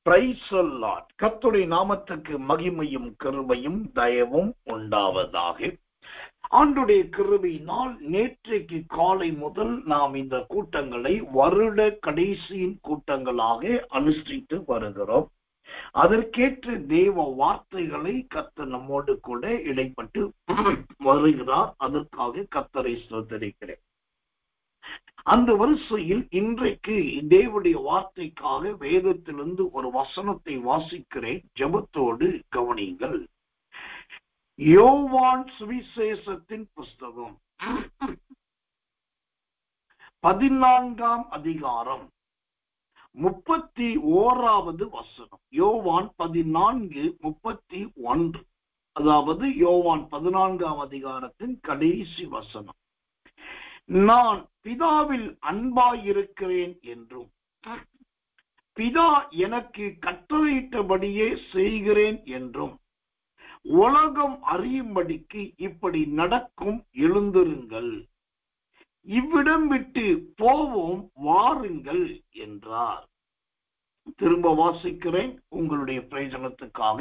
Praise the Lord. கர்த்தருடைய நாமத்துக்கு மகிமையும் கிருபையும் தயவும் உண்டாவதாக. ஆண்டுடைய கிருபையினால் நேற்றைக்கு காலை முதல் நாம் இந்த கூட்டங்களை வருட கடைசியின் கூட்டங்களாக அனுஷ்டித்து வருகிறோம். அதற்கேற்ற தேவ வார்த்தைகளை கர்த்தர் நம்மோடு கூட இடைப்பட்டு வருகிறார். அதற்காக கர்த்தரை ஸ்தோத்திரிக்கிறேன். அந்த வரிசையில் இன்றைக்கு தேவனுடைய வார்த்தைக்காக வேதத்திலிருந்து ஒரு வசனத்தை வாசிக்கிறேன். ஜெபத்தோடு கவனியுங்கள். யோவான் சுவிசேஷத்தின் புஸ்தகம் 14ஆம் அதிகாரம் 31வது வசனம். யோவான் 14:31. அதாவது யோவான் 14ஆம் அதிகாரத்தின் கடைசி வசனம். நான் பிதாவில் அன்பாயிருக்கிறேன் என்றும் பிதா எனக்கு கட்டளையிட்டபடியே செய்கிறேன் என்றும் உலகம் அறியும்படிக்கு இப்படி நடக்கும், எழுந்திருங்கள், இவ்விடம் விட்டு போவோம், வாருங்கள் என்றார். திரும்ப வாசிக்கிறேன் உங்களுடைய பிரயோஜனத்துக்காக.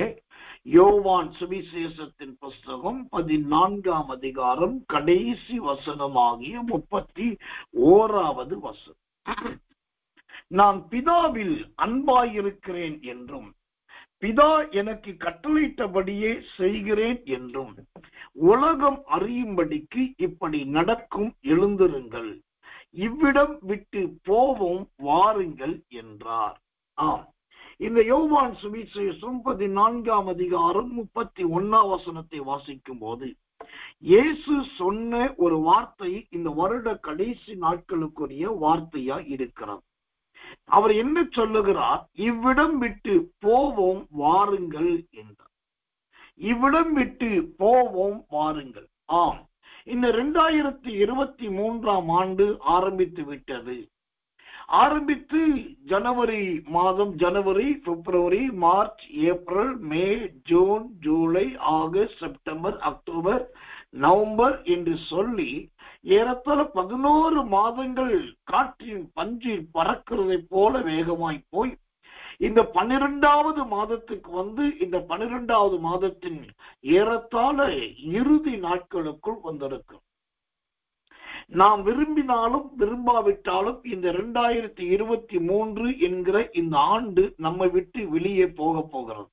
யோவான் சுவிசேஷத்தின் புஸ்தகம் 14ஆம் அதிகாரம் கடைசி வசனமாகிய 31வது வசனம். நான் பிதாவில் அன்பாயிருக்கிறேன் என்றும் பிதா எனக்கு கட்டளையிட்டபடியே செய்கிறேன் என்றும் உலகம் அறியும்படிக்கு இப்படி நடக்கும், எழுந்திருங்கள், இவ்விடம் விட்டு போவோம், வாருங்கள் என்றார். இந்த யோவான் சுவிசேஷம் 14ஆம் அதிகாரம் 31ஆம் வசனத்தை வாசிக்கும் போது இயேசு சொன்ன ஒரு வார்த்தை இந்த வருட கடைசி நாட்களுக்குரிய வார்த்தையா இருக்கிறது. அவர் என்ன சொல்லுகிறார்? இவ்விடம் விட்டு போவோம், வாருங்கள் என்றார். இவ்விடம் விட்டு போவோம், வாருங்கள். இந்த 2023ஆம் ஆண்டு ஆரம்பித்து விட்டது. ஆரம்பித்து ஜனவரி மாதம், ஜனவரி, பிப்ரவரி, மார்ச், ஏப்ரல், மே, ஜூன், ஜூலை, ஆகஸ்ட், செப்டம்பர், அக்டோபர், நவம்பர் என்று சொல்லி ஏறத்தாழ 11 மாதங்கள் காற்றின் பஞ்சில் பறக்கிறதை போல வேகமாய் போய் இந்த 12வது மாதத்துக்கு வந்து இந்த 12வது மாதத்தின் ஏறத்தாழ இறுதி நாட்களுக்குள் வந்திருக்கும். நாம் விரும்பினாலும் விரும்பாவிட்டாலும் இந்த 2023 என்கிற இந்த ஆண்டு நம்மை விட்டு வெளியே போகிறது.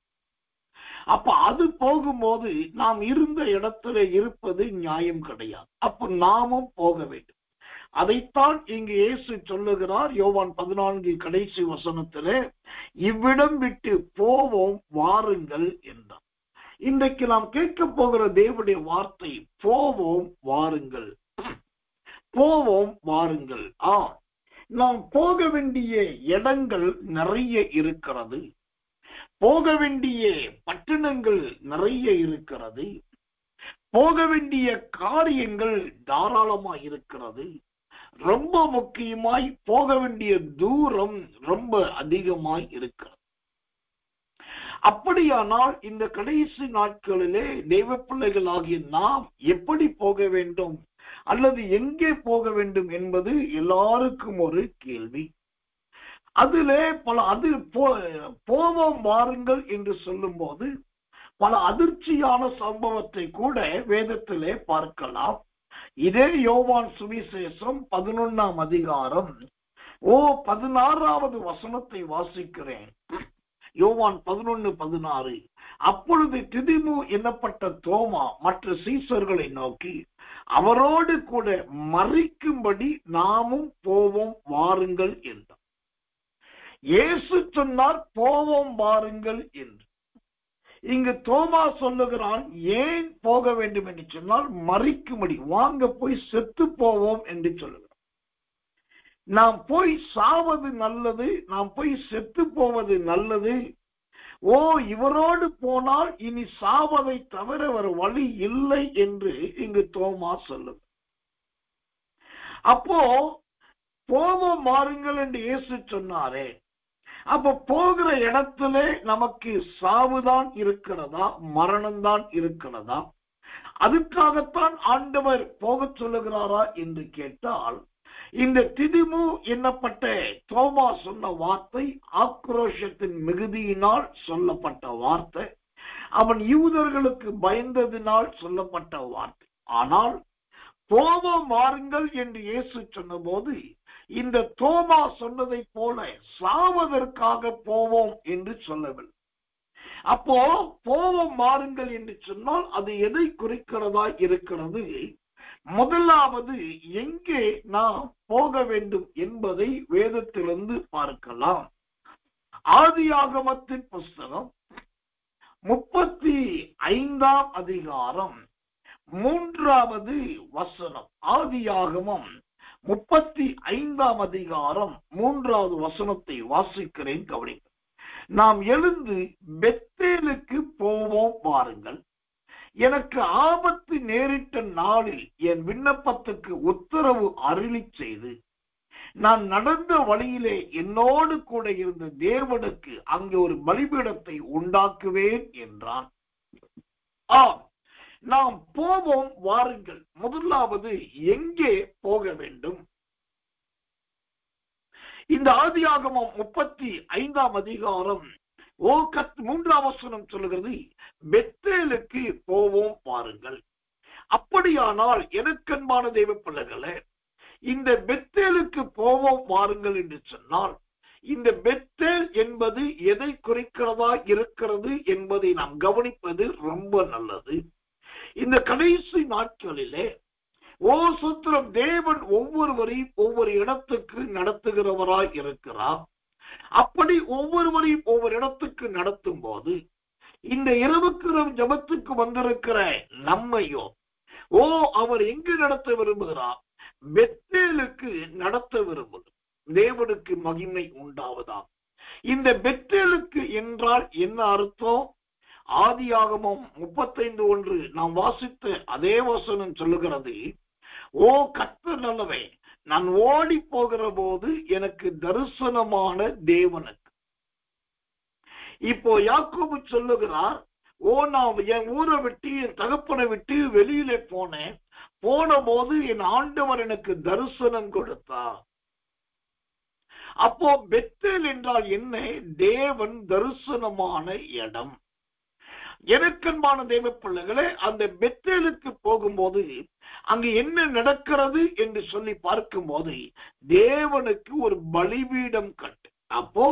அப்ப அது போகும்போது நாம் இருந்த இடத்துல இருப்பது நியாயம் கிடையாது. அப்ப நாமும் போக வேண்டும். அதைத்தான் இங்கு இயேசு சொல்லுகிறார். யோவான் 14 கடைசி வசனத்திலே இவ்விடம் விட்டு போவோம், வாருங்கள் என்றார். இன்றைக்கு நாம் கேட்க போகிற தேவனுடைய வார்த்தை போவோம், வாருங்கள், போவோம், வாருங்கள். நாம் போக வேண்டிய இடங்கள் நிறைய இருக்கிறது. போக வேண்டிய பட்டணங்கள் நிறைய இருக்கிறது. போக வேண்டிய காரியங்கள் தாராளமா இருக்கிறது. ரொம்ப முக்கியமாய் போக வேண்டிய தூரம் ரொம்ப அதிகமாய் இருக்கிறது. அப்படியானால் இந்த கடைசி நாட்களிலே தெய்வ பிள்ளைகளாகிய நாம் எப்படி போக வேண்டும் அல்லது எங்கே போக வேண்டும் என்பது எல்லாருக்கும் ஒரு கேள்வி. அதிலே போவோம், வாருங்கள் என்று சொல்லும் போது பல அதிர்ச்சியான சம்பவத்தை கூட வேதத்திலே பார்க்கலாம். இதே யோவான் சுவிசேஷம் 11ஆம் அதிகாரம் 16வது வசனத்தை வாசிக்கிறேன். யோவான் 11:16. அப்பொழுது திதிமு என்னப்பட்ட தோமா மற்ற சீசர்களை நோக்கி அவரோடு கூட மறிக்கும்படி நாமும் போவோம், வாருங்கள் என்றார். இயேசு சொன்னார் போவோம், வாருங்கள் என்று. இங்கு தோமா சொல்லுகிறான், ஏன் போக வேண்டும் என்று சொன்னால் மறிக்கும்படி, வாங்க போய் செத்து போவோம் என்று சொல்லுகிறான். நாம் போய் சாவது நல்லது, நாம் போய் செத்து போவது நல்லது. இவரோடு போனால் இனி சாவதை தவிர ஒரு வழி இல்லை என்று இங்கு தோமா சொல்லுது. அப்போ போவோம், வாருங்கள் என்று இயேசு சொன்னாரே, அப்ப போகிற இடத்துல நமக்கு சாவுதான் இருக்கிறதா, மரணம்தான் இருக்கிறதா? அதுக்காகத்தான் ஆண்டவர் போக சொல்லுகிறாரா என்று கேட்டால் இந்த திதிமு என்னப்பட்ட தோமா சொன்ன வார்த்தை ஆக்ரோஷத்தின் மிகுதியினால் சொல்லப்பட்ட வார்த்தை, அவன் யூதர்களுக்கு பயந்ததினால் சொல்லப்பட்ட வார்த்தை. ஆனால் போவோம் வாருங்கள் என்று இயேசு சொன்ன போது இந்த தோமா சொன்னதை போல சாவதற்காக போவோம் என்று சொல்லவில்லை. அப்போ போவோம் வாருங்கள் என்று சொன்னால் அது எதை குறிக்கிறதா இருக்கிறது? முதலாவது எங்கே நாம் போக வேண்டும் என்பதை வேதத்திலிருந்து பார்க்கலாம். ஆதியாகமத்தின் புஸ்தகம் 35ஆம் அதிகாரம் 3வது வசனம். ஆதியாகமம் 35ஆம் அதிகாரம் 3வது வசனத்தை வாசிக்கிறேன், கவனிக்க. நாம் எழுந்து பெத்தேலுக்கு போவோம் வாருங்கள். எனக்கு ஆபத்து நேரிட்ட நாளில் என் விண்ணப்பத்துக்கு உத்தரவு அருளி செய்து நான் நடந்த வழியிலே என்னோடு கூட இருந்த தேவனுக்கு அங்கே ஒரு பலிபீடத்தை உண்டாக்குவேன் என்றான். நாம் போவோம் வாருங்கள். முதலாவது எங்கே போக வேண்டும்? இந்த ஆதியாகமம் 35ஆம் அதிகாரம் 3ஆம் வசனம் சொல்லுகிறது, பெத்தேலுக்கு போவோம் வாருங்கள். அப்படியானால் எனக்கன்பான தெய்வ பிள்ளைகளே, இந்த பெத்தேலுக்கு போவோம் வாருங்கள் என்று சொன்னால் இந்த பெத்தேல் என்பது எதை குறிக்கிறதா இருக்கிறது என்பதை நாம் கவனிப்பது ரொம்ப நல்லது. இந்த கடைசி நாட்களிலே சுத்திரம் தேவன் ஒவ்வொருவரையும் ஒவ்வொரு இடத்துக்கு நடத்துகிறவராய் இருக்கிறார். அப்படி ஒவ்வொருவரையும் ஒவ்வொரு இடத்துக்கு நடத்தும் போது இந்த இரவுக்கு ஜபத்துக்கு வந்திருக்கிற நம்மையோ அவர் எங்கு நடத்த விரும்புகிறார்? பெத்தேலுக்கு நடத்த விரும்புகிறார். தேவனுக்கு மகிமை உண்டாவதாம். இந்த பெத்தேலுக்கு என்றால் என்ன அர்த்தம்? ஆதியாகமம் 35:1 நாம் வாசித்த அதே வசனம் சொல்லுகிறது, கர்த்தர் நல்லவே, நான் ஓடி போகிற போது எனக்கு தரிசனமான தேவனுக்கு. இப்போ யாக்கோபு சொல்லுகிறார், நான் என் ஊரை விட்டு என் தகப்பனை விட்டு வெளியிலே போனேன். போன போது என் ஆண்டவர் எனக்கு தரிசனம் கொடுத்தார். அப்போ பெத்தேல் என்றால் என்ன? தேவன் தரிசனமான இடம். எனக்கன்பான தேவ பிள்ளைகளே, அந்த பெத்தேலுக்கு போகும்போது அங்கு என்ன நடக்கிறது என்று சொல்லி பார்க்கும் போது தேவனுக்கு ஒரு பலிபீடம் கட்டு. அப்போ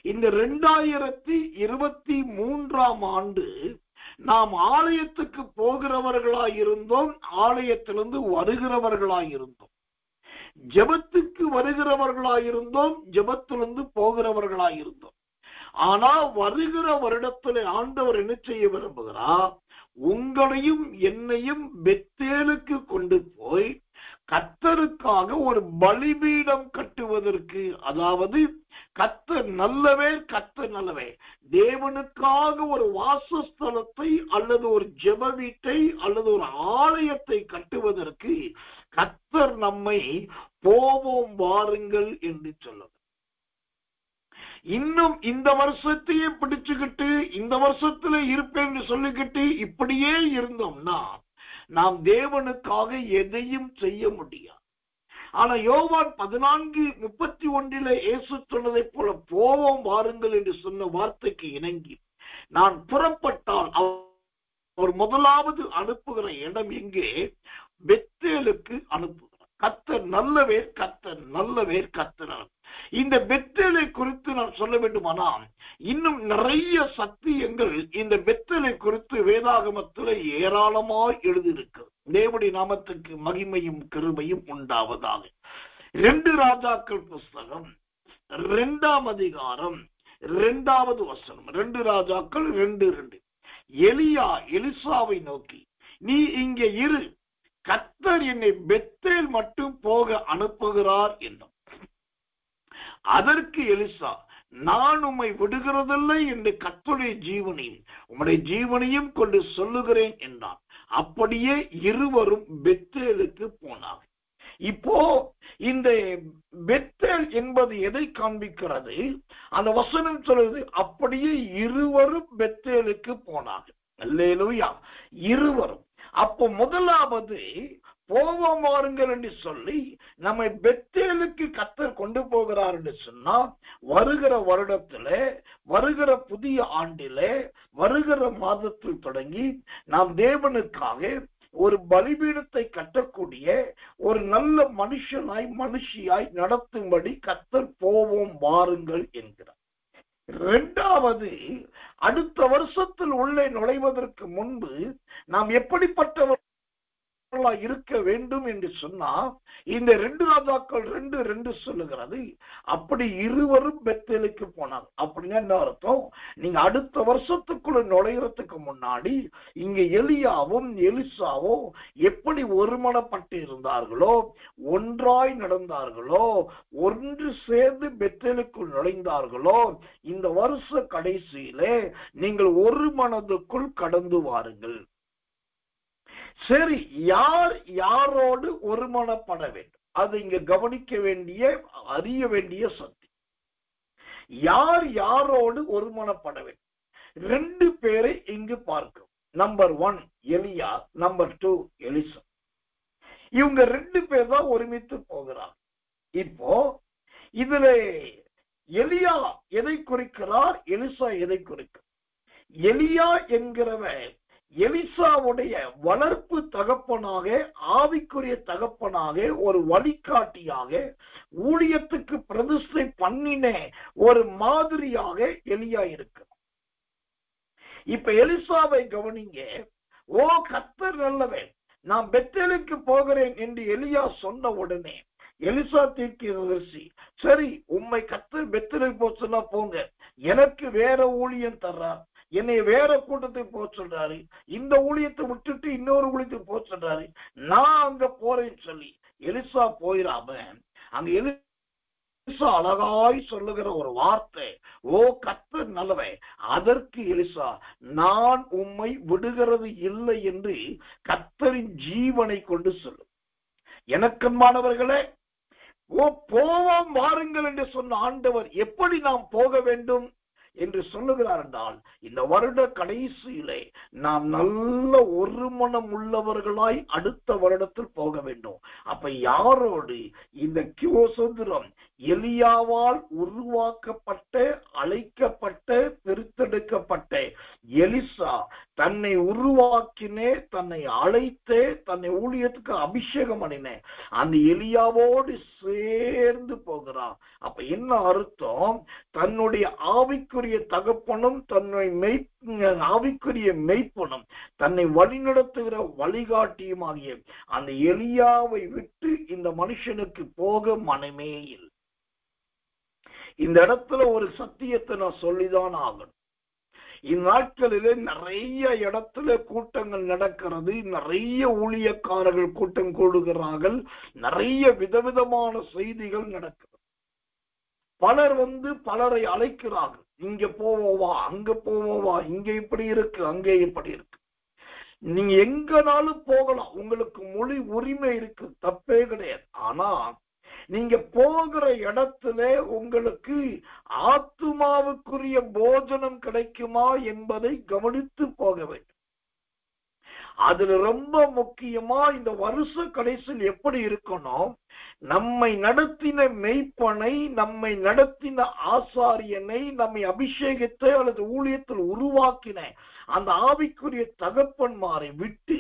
இந்த 2023ஆம் ஆண்டு நாம் ஆலயத்துக்கு போகிறவர்களாயிருந்தோம், ஆலயத்திலிருந்து வருகிறவர்களாயிருந்தோம், ஜெபத்துக்கு வருகிறவர்களாயிருந்தோம், ஜெபத்திலிருந்து போகிறவர்களாயிருந்தோம். ஆனா வருகிற வருடத்தில் ஆண்டவர் என்ன செய்ய விரும்புகிறார்? உங்களையும் என்னையும் பெத்தேலுக்கு கொண்டு போய் கர்த்தருக்காக ஒரு பலிபீடம் கட்டுவதற்கு, அதாவது கர்த்தர் நல்லவே, கர்த்தர் நல்லவே, தேவனுக்காக ஒரு வாசஸ்தலத்தை அல்லது ஒரு ஜெப வீட்டை அல்லது ஒரு ஆலயத்தை கட்டுவதற்கு கர்த்தர் நம்மை போவோம் வாருங்கள் என்று சொல்லுது. இன்னும் இந்த வருஷத்தையே பிடிச்சுக்கிட்டு இந்த வருஷத்துல இருப்பேன்னு சொல்லிக்கிட்டு இப்படியே இருந்தோம்னா நாம் தேவனுக்காக எதையும் செய்ய முடியாது. ஆனா யோவான் 14:31 இயேசு சொன்னதை போல போவோம் வாருங்கள் என்று சொன்ன வார்த்தைக்கு இணங்கி நான் புறப்பட்டால் அவர் முதலாவது அனுப்புகிற இடம் எங்கே? பெத்தேலுக்கு அனுப்புகிறார். கர்த்தர் நல்லவே, கர்த்தர் நல்லவே, கர்த்தர். இந்த பெத்தேலை குறித்து நான் சொல்ல வேண்டுமானால் இன்னும் நிறைய சத்தியங்கள் இந்த பெத்தேலை குறித்து வேதாகமத்தில் ஏராளமாய் எழுதியிருக்கிறது. தேவனுடைய நாமத்துக்கு மகிமையும் கிருபையும் உண்டாவதாக. 2 ராஜாக்கள் புஸ்தகம் 2ஆம் அதிகாரம் 2வது வசனம். 2 ராஜாக்கள் 2:2. எலியா எலிசாவை நோக்கி, நீ இங்கே இரு, கர்த்தர் என்னை பெத்தேல் மட்டும் போக அனுப்புகிறார் என்றும். அதற்கு எலிசா, நான் உம்மை விடுகிறதில்லை என்று கர்த்தருடைய ஜீவனையும் உம்முடைய ஜீவனையும் கொண்டு சொல்லுகிறேன் என்றான். அப்படியே இருவரும் பெத்தேலுக்கு போனார்கள். இப்போ இந்த பெத்தேல் என்பது எதை காண்பிக்கிறது? அந்த வசனம் சொல்லுது, அப்படியே இருவரும் பெத்தேலுக்கு போனார்கள். அல்லேலூயா, இருவரும். அப்போ முதலாவது போவோம் வாருங்கள் என்று சொல்லி நம்மை பெத்தேலுக்கு கர்த்தர் கொண்டு போகிறார் என்று சொன்னா, வருகிற வருடத்திலே, வருகிற புதிய ஆண்டிலே, வருகிற மாதத்தில் தொடங்கி நாம் தேவனுக்காக ஒரு பலிபீடத்தை கட்டக்கூடிய ஒரு நல்ல மனுஷியாய் நடத்தும்படி கர்த்தர் போவோம் வாருங்கள் என்கிறார். இரண்டாவது, அடுத்த வருஷத்தில் உள்ளே நுழைவதற்கு முன்பு நாம் எப்படிப்பட்டவர் இருக்க வேண்டும் என்று சொன்னா, இந்த 2 ராஜாக்கள் 2:2 சொல்லுகிறது, அப்படி இருவரும் பெத்தேலுக்கு போனாங்க. அப்படின்னா என்ன அர்த்தம்? நீங்க அடுத்த வருஷத்துக்குள்ள நுழைகிறதுக்கு முன்னாடி இங்க எலியாவும் எலிசாவும் எப்படி ஒருமனப்பட்டு இருந்தார்களோ, ஒன்றாய் நடந்தார்களோ, ஒன்று சேர்ந்து பெத்தேலுக்குள் நுழைந்தார்களோ, இந்த வருஷ கடைசியிலே நீங்கள் ஒரு மனதுக்குள் கடந்து வாருங்கள். சரி, யார் யாரோடு ஒருமனப்பட வேண்டும்? அது இங்க கவனிக்க வேண்டிய, அறிய வேண்டிய சக்தி. யார் யாரோடு ஒருமனப்பட வேண்டும்? 2 பேரை இங்கு பார்க்கும். நம்பர் 1 எலியா, நம்பர் 2 எலிசா. இவங்க 2 பேர் தான் ஒருமித்து போகிறார். இப்போ இதுல எலியா எதை குறிக்கிறார், எலிசா எதை குறிக்கிறார்? எலியா என்கிறவன் எலிசாவுடைய வளர்ப்பு தகப்பனாக, ஆவிக்குரிய தகப்பனாக, ஒரு வழிகாட்டியாக, ஊழியத்துக்கு பிரதிஷ்டை பண்ணின ஒரு மாதிரியாக எலியா இருக்கு. இப்ப எலிசாவை கவனிங்க. ஓ கர்த்தர் நல்லவன், நான் பெத்தேலுக்கு போகிறேன் என்று எலியா சொன்ன உடனே எலிசா தீர்க்கதரிசி, சரி உம்மை கர்த்தர் பெத்தேலுக்கு போக சொன்னா போங்க, எனக்கு வேற ஊழியம் தர்றார், என்னை வேற கூட்டத்துக்கு போக சொல்றாரு, இந்த ஊழியத்தை விட்டுட்டு இன்னொரு ஊழியத்துக்கு போக சொல்றாரு, நான் அங்க போறேன்னு சொல்லி எலிசா போயிடாம, அங்க எலிசா அழகாய் சொல்லுகிற ஒரு வார்த்தை, ஓ கர்த்தர் நல்லவன். அதற்கு எலிசா, நான் உம்மை விடுகிறது இல்லை என்று கர்த்தரின் ஜீவனை கொண்டு சொல்லு. எனக்கன்பானவர்களே, ஓ போவோம் வாருங்கள் என்று சொன்ன ஆண்டவர் எப்படி நாம் போக வேண்டும் என்று சொல்லுகிறார் என்றால், இந்த வருட கடைசியிலே நாம் நல்ல ஒரு மனம் உள்ளவர்களாய் அடுத்த வருடத்தில் போக வேண்டும். அப்ப யாரோடு? இந்த சுதந்திரம் எலியாவால் உருவாக்கப்பட்ட, அழைக்கப்பட்ட, பிரித்தெடுக்கப்பட்ட எலிசா தன்னை உருவாக்கினே, தன்னை அழைத்தே, தன்னை ஊழியத்துக்கு அபிஷேகம் பண்ணினே அந்த எலியாவோடு சேர்ந்து போகிறார். அப்ப என்ன அர்த்தம்? தன்னுடைய ஆவிக்குரிய தகப்பனும், தன்னை ஆவிக்குரிய மெய்ப்பனும், தன்னை வழிநடத்துகிற வழிகாட்டியுமாகிய அந்த எலியாவை விட்டு இந்த மனுஷனுக்கு போக மனமே இல்லை. இந்த இடத்துல ஒரு சத்தியத்தை நான் சொல்லிதான் ஆகணும். இந்நாட்களிலே நிறைய இடத்துல கூட்டங்கள் நடக்கிறது, நிறைய ஊழியக்காரர்கள் கூட்டம் கூடுகிறார்கள், நிறைய விதவிதமான செய்திகள் நடக்கிறது. பலர் பலரை அழைக்கிறார்கள், இங்க போவோவா, அங்க போவோவா, இங்க இப்படி இருக்கு, அங்கே இப்படி இருக்கு. நீங்க எங்கனாலும் போகலாம், உங்களுக்கு மொழி உரிமை இருக்கு, தப்பே கிடையாது. ஆனா நீங்க போகிற இடத்துல உங்களுக்கு ஆத்துமாவுக்குரிய போஜனம் கிடைக்குமா என்பதை கவனித்து போக வேண்டும். அதுல ரொம்ப முக்கியமா இந்த வருஷ கடைசியில் எப்படி இருக்கணும்? நம்மை நடத்தின மெய்ப்பனை, நம்மை நடத்தின ஆசாரியனை, நம்மை அபிஷேகத்தை அல்லது ஊழியத்தில் உருவாக்கின அந்த ஆவிக்குரிய தகப்பன்மாரை விட்டு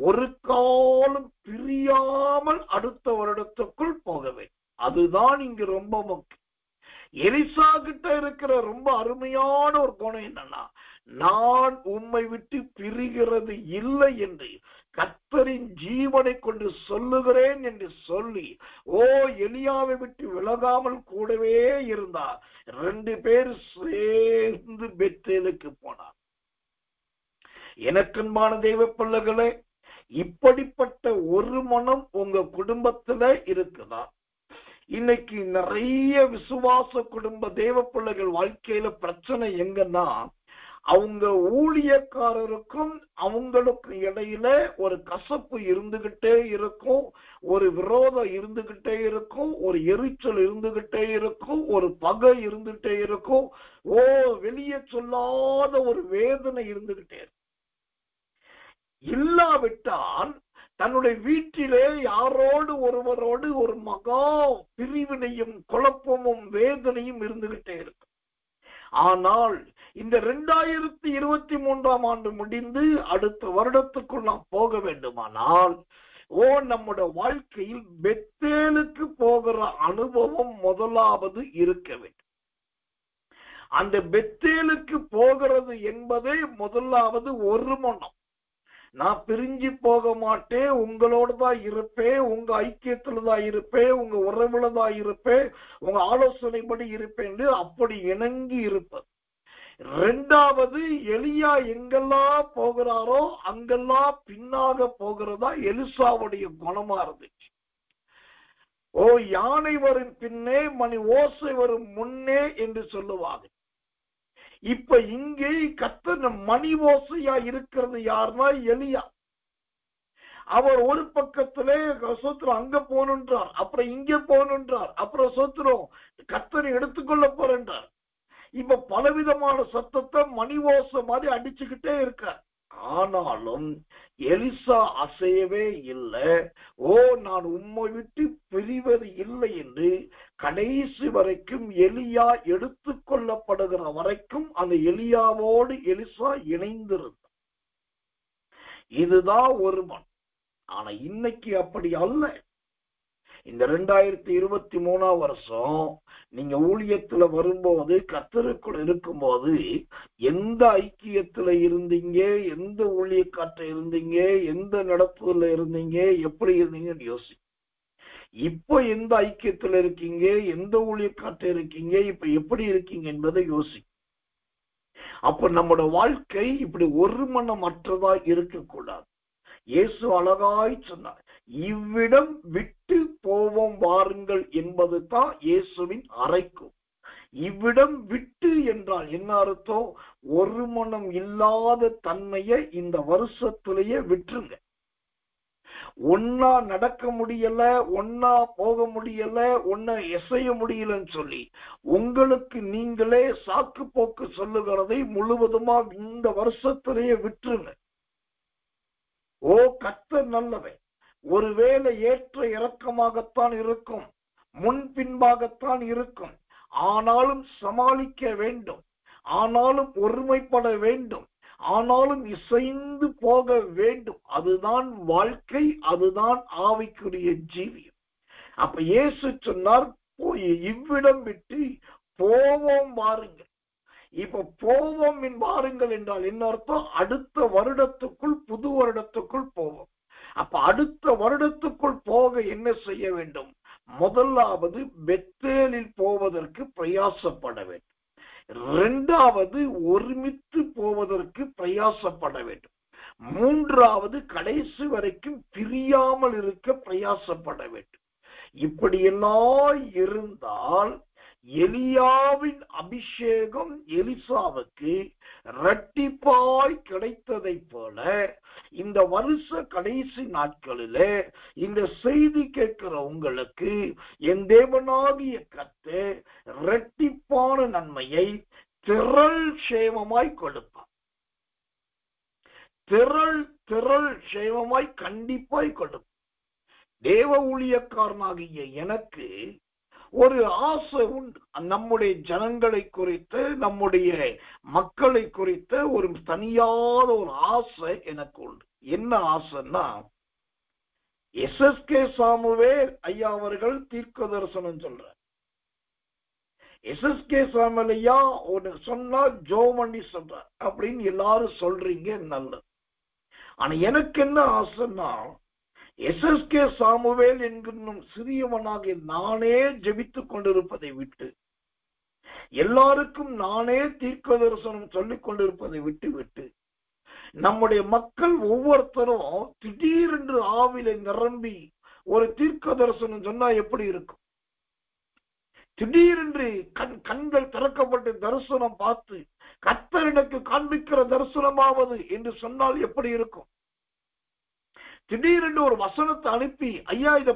ஒரு காலம் பிரியாமல் அடுத்த வருடத்துக்குள் போக வேண்டும். அதுதான் இங்கு ரொம்ப முக்கியம். எலிசா கிட்ட இருக்கிற ரொம்ப அருமையான ஒரு குணம் என்னன்னா, நான் உம்மை விட்டு பிரிகிறது இல்லை என்று கர்த்தரின் ஜீவனை கொண்டு சொல்லுகிறேன் என்று சொல்லி, ஓ எலியாவை விட்டு விலகாமல் கூடவே இருந்தார். 2 பேர் சேர்ந்து பெத்தேலுக்கு போனார். எனக்கன்பான தெய்வ பிள்ளைகளே, இப்படிப்பட்ட ஒரு மனம் உங்க குடும்பத்துல இருக்குதா? இன்னைக்கு நிறைய விசுவாச குடும்ப தேவ பிள்ளைகள் வாழ்க்கையில பிரச்சனை எங்கன்னா, அவங்க ஊழியக்காரருக்கும் அவங்களுக்கு இடையில ஒரு கசப்பு இருந்துகிட்டே இருக்கும், ஒரு விரோதம் இருந்துகிட்டே இருக்கும், ஒரு எரிச்சல் இருந்துகிட்டே இருக்கும், ஒரு பகை இருந்துகிட்டே இருக்கும், வெளியே சொல்லாத ஒரு வேதனை இருந்துகிட்டே இருக்கும். இல்லாவிட்டால் தன்னுடைய வீட்டிலே யாரோடு ஒருவரோடு ஒரு மகா பிரிவினையும் குழப்பமும் வேதனையும் இருந்துகிட்டே இருக்கு. ஆனால் இந்த 2023ஆம் ஆண்டு முடிந்து அடுத்த வருடத்துக்குள் நாம் போக வேண்டுமானால் நம்முடைய வாழ்க்கையில் பெத்தேலுக்கு போகிற அனுபவம் முதலாவது இருக்க வேண்டும். அந்த பெத்தேலுக்கு போகிறது என்பதே முதலாவது ஒரு மனம். நான் பிரிஞ்சு போக மாட்டேன், உங்களோட தான் இருப்பேன், உங்க ஐக்கியத்துல தான் இருப்பேன், உங்க உறவுல தான் இருப்பேன், உங்க ஆலோசனைப்படி இருப்பேன் என்று அப்படி இணங்கி இருப்பது. இரண்டாவது, எலியா எங்கெல்லாம் போகிறாரோ அங்கெல்லாம் பின்னாக போகிறதா எலிசாவுடைய குணமா இருந்துச்சு. யானை வரும் பின்னே மணி ஓசை வரும் முன்னே என்று சொல்லுவாங்க. இப்ப இங்கே கர்த்தர் மணி ஓசையா இருக்கிறது யாருன்னா எலியா. அவர் ஒரு பக்கத்திலே சோத்திரம் அங்க போகணுன்றார், அப்புறம் இங்க போகணுன்றார், அப்புறம் சோத்திரம் கர்த்தரை எடுத்துக்கொள்ள போறார். இப்ப பலவிதமான சத்தத்தை மணி ஓசை மாதிரி அடிச்சுக்கிட்டே இருக்க. ஆனாலும் எலிசா அசையவே இல்லை. நான் உம்மை விட்டு பிரிவது இல்லை என்று கடைசி வரைக்கும் எலியா எடுத்துக்கொள்ளப்படுகிற வரைக்கும் அந்த எலியாவோடு எலிசா இணைந்திருந்தார். இதுதான் ஒரு மண். ஆனா இன்னைக்கு அப்படி அல்ல. இந்த 2023 வருஷம் நீங்க ஊழியத்துல வரும்போது, கர்த்தருக்குள் இருக்கும்போது எந்த ஐக்கியத்துல இருந்தீங்க, எந்த ஊழியக்காற்ற இருந்தீங்க, எந்த நடத்துதல இருந்தீங்க, எப்படி இருந்தீங்கன்னு யோசி. இப்ப எந்த ஐக்கியத்துல இருக்கீங்க, எந்த ஊழியக்காற்ற இருக்கீங்க, இப்ப எப்படி இருக்கீங்க என்பதை யோசி. அப்ப நம்மளோட வாழ்க்கை இப்படி ஒரு மனமற்றதா இருக்கக்கூடாது. இயேசு அழகாய் சொன்னார், இவ்விடம் விட்டு போவோம் வாருங்கள் என்பது தான் இயேசுவின் அறைக்கும். இவ்விடம் விட்டு என்றால் என்ன அர்த்தம்? ஒரு மனம் இல்லாத தன்மையை இந்த வருஷத்திலேயே விட்டுருங்க. ஒன்னா நடக்க முடியல, ஒன்னா போக முடியல, ஒன்னா எசைய முடியலன்னு சொல்லி உங்களுக்கு நீங்களே சாக்கு போக்கு சொல்லுகிறதை முழுவதுமா இந்த வருஷத்திலேயே விட்டுருங்க. கர்த்தர் நல்லவன். ஒருவேளை ஏற்ற இறக்கமாகத்தான் இருக்கும், முன்பின்பாகத்தான் இருக்கும், ஆனாலும் சமாளிக்க வேண்டும், ஆனாலும் ஒருமைப்பட வேண்டும், ஆனாலும் இசைந்து போக வேண்டும். அதுதான் வாழ்க்கை, அதுதான் ஆவிக்குரிய ஜீவியம். அப்ப இயேசு சொன்னார், போய் இவ்விடம் விட்டு போவோம் வாருங்கள். இப்ப போவோம் வாருங்கள் என்றால் என்ன அர்த்தம்? அடுத்த வருடத்துக்குள், புது வருடத்துக்குள் போவோம். அப்ப அடுத்த வருடத்துக்குள் போக என்ன செய்ய வேண்டும்? முதலாவது பெத்தேலில் போவதற்கு பிரயாசப்பட வேண்டும். இரண்டாவது ஒருமித்து போவதற்கு பிரயாசப்பட வேண்டும். மூன்றாவது கடைசி வரைக்கும் பிரியாமல் இருக்க பிரயாசப்பட வேண்டும். இப்படியெல்லாம் இருந்தால் எலியாவின் அபிஷேகம் எலிசாவுக்கு இரட்டிப்பாய் கிடைத்ததை போல இந்த வருஷ கடைசி நாட்களிலே இந்த செய்தி கேட்கிற உங்களுக்கு என் தேவனாகிய கர்த்தர் இரட்டிப்பான நன்மையை திரள் சேமமாய் கொடுப்பார். திரள் சேமமாய் கண்டிப்பாய் கொடுப்பார். தேவ ஊழியக்காரனாகிய எனக்கு ஒரு ஆசை உண்டு. நம்முடைய ஜனங்களை குறித்து, நம்முடைய மக்களை குறித்த ஒரு தனியான ஒரு ஆசை எனக்கு உண்டு. என்ன ஆசைன்னா, SSK சாமுவேல் ஐயா அவர்கள் தீர்க்க தரிசனம் சொல்ற. SSK சாமுவேல் ஐயா ஒன்னு சொன்னா ஜோமணி சொல்ற அப்படின்னு எல்லாரும் சொல்றீங்க, நல்லது. ஆனா எனக்கு என்ன ஆசைன்னா, SSK சாமுவேல் என்கிற சிறியவனாக நானே ஜெபித்துக் கொண்டிருப்பதை விட்டு, எல்லாருக்கும் நானே தீர்க்க தரிசனம் சொல்லிக் கொண்டிருப்பதை விட்டு நம்முடைய மக்கள் ஒவ்வொருத்தரும் திடீரென்று ஆவில நிரம்பி ஒரு தீர்க்க தரிசனம் சொன்னா எப்படி இருக்கும்? திடீரென்று கண்கள் திறக்கப்பட்டு தரிசனம் பார்த்து கர்த்தர் எனக்கு காண்பிக்கிற தரிசனமாவது என்று சொன்னால் எப்படி இருக்கும்? திடீரென்று ஒரு வசனத்தை அனுப்பி, ஐயா இத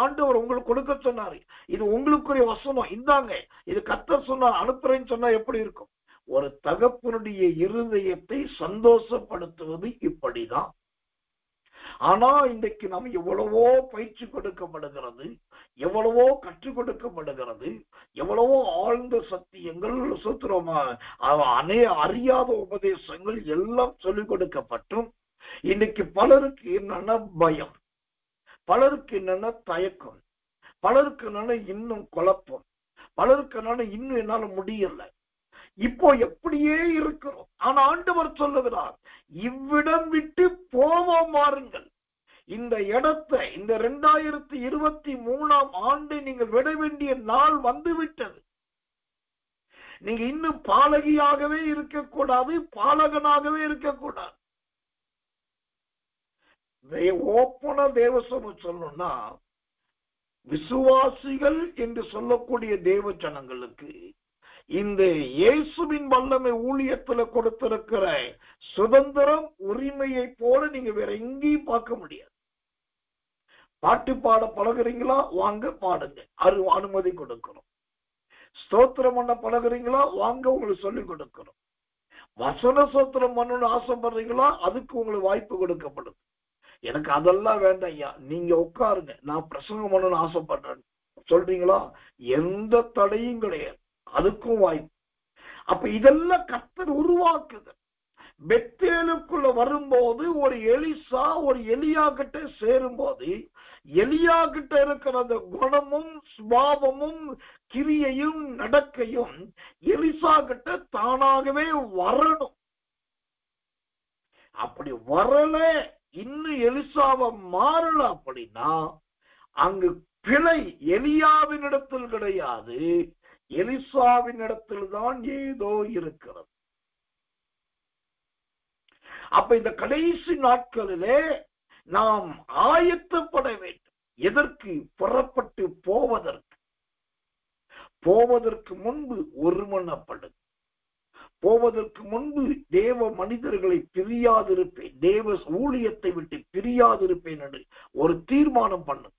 ஆண்டவர் உங்களுக்கு கொடுக்க சொன்னாரு, இது உங்களுக்குரிய வசனம், இந்தாங்க, இது கர்த்தர் சொன்னார், அனுப்புறேன்னு சொன்னா எப்படி இருக்கும்? ஒரு தகப்பனுடைய இருதயத்தை சந்தோஷப்படுத்துவது இப்படிதான். ஆனா இன்றைக்கு நாம் எவ்வளவோ பயிற்சி கொடுக்கப்படுகிறது, எவ்வளவோ கற்றுக் கொடுக்கப்படுகிறது, எவ்வளவோ ஆழ்ந்த சத்தியங்கள் சுத்திரமா அறியாத உபதேசங்கள் எல்லாம் சொல்லிக் கொடுக்கப்பட்டும் இன்னைக்கு பலருக்கு என்னன்னா பயம், பலருக்கு என்னன்னா தயக்கம், பலருக்கு என்னன்னா இன்னும் குழப்பம், பலருக்கு என்னன்னா இன்னும் என்னால முடியல, இப்போ எப்படியே இருக்கிறோம். ஆனா ஆண்டவர் சொல்லுகிறார், இவ்விடம் விட்டு போவோம் வாருங்கள். இந்த இடத்தை இந்த 2023 நீங்கள் விட வேண்டிய நாள் வந்து விட்டது. நீங்க இன்னும் பாலகியாகவே இருக்கக்கூடாது, பாலகனாகவே இருக்கக்கூடாது. ஓப்பனா தேவசபை சொல்லணும்னா, விசுவாசிகள் என்று சொல்லக்கூடிய தேவ ஜனங்களுக்கு இந்த இயேசுவின் வல்லமை ஊழியத்துல கொடுத்திருக்கிற சுதந்திரம் உரிமையை போல நீங்க வேற எங்கேயும் பார்க்க முடியாது. பாட்டு பாட பழகுறீங்களா, வாங்க பாடுங்க, அனுமதி கொடுக்கிறோம். ஸ்தோத்திரம் பண்ண பழகுறீங்களா, வாங்க, உங்களுக்கு சொல்லிக் கொடுக்கிறோம். வசன ஸ்தோத்திரம் பண்ணணும்னு ஆசைப்படுறீங்களா, அதுக்கு உங்களுக்கு வாய்ப்பு கொடுக்கப்படுது. எனக்கு அதெல்லாம் வேண்டாம் ஐயா, நீங்க உட்காருங்க, நான் பிரசங்கம் பண்ணணும்னு ஆசைப்படுறேன் சொல்றீங்களா, எந்த தடையும் கிடையாது, அதுக்கும் வாய்ப்பு. அப்ப இதெல்லாம் கர்த்தர் உருவாக்குது. பெத்தேலுக்குள்ள வரும்போது ஒரு எலிசா ஒரு எலியா கிட்ட சேரும் போது எலியா கிட்ட இருக்கிற அந்த குணமும் சுபாவமும் கிரியையும் நடக்கையும் எலிசா கிட்ட தானாகவே வரணும். அப்படி வரல, இன்னும் எலிசாவை மாறல அப்படின்னா அங்கு பிழை எலியாவின் இடத்தில் கிடையாது, எலிசாவின் இடத்தில் தான் ஏதோ இருக்கிறது. அப்ப இந்த கடைசி நாட்களிலே நாம் ஆயத்தப்பட வேண்டும். எதற்கு? புறப்பட்டு போவதற்கு முன்பு ஒருமனப்படும். போவதற்கு முன்பு தேவ மனிதர்களை பிரியாதிருப்பேன், தேவ ஊழியத்தை விட்டு பிரியாதிருப்பேன் என்று ஒரு தீர்மானம் பண்ணும்.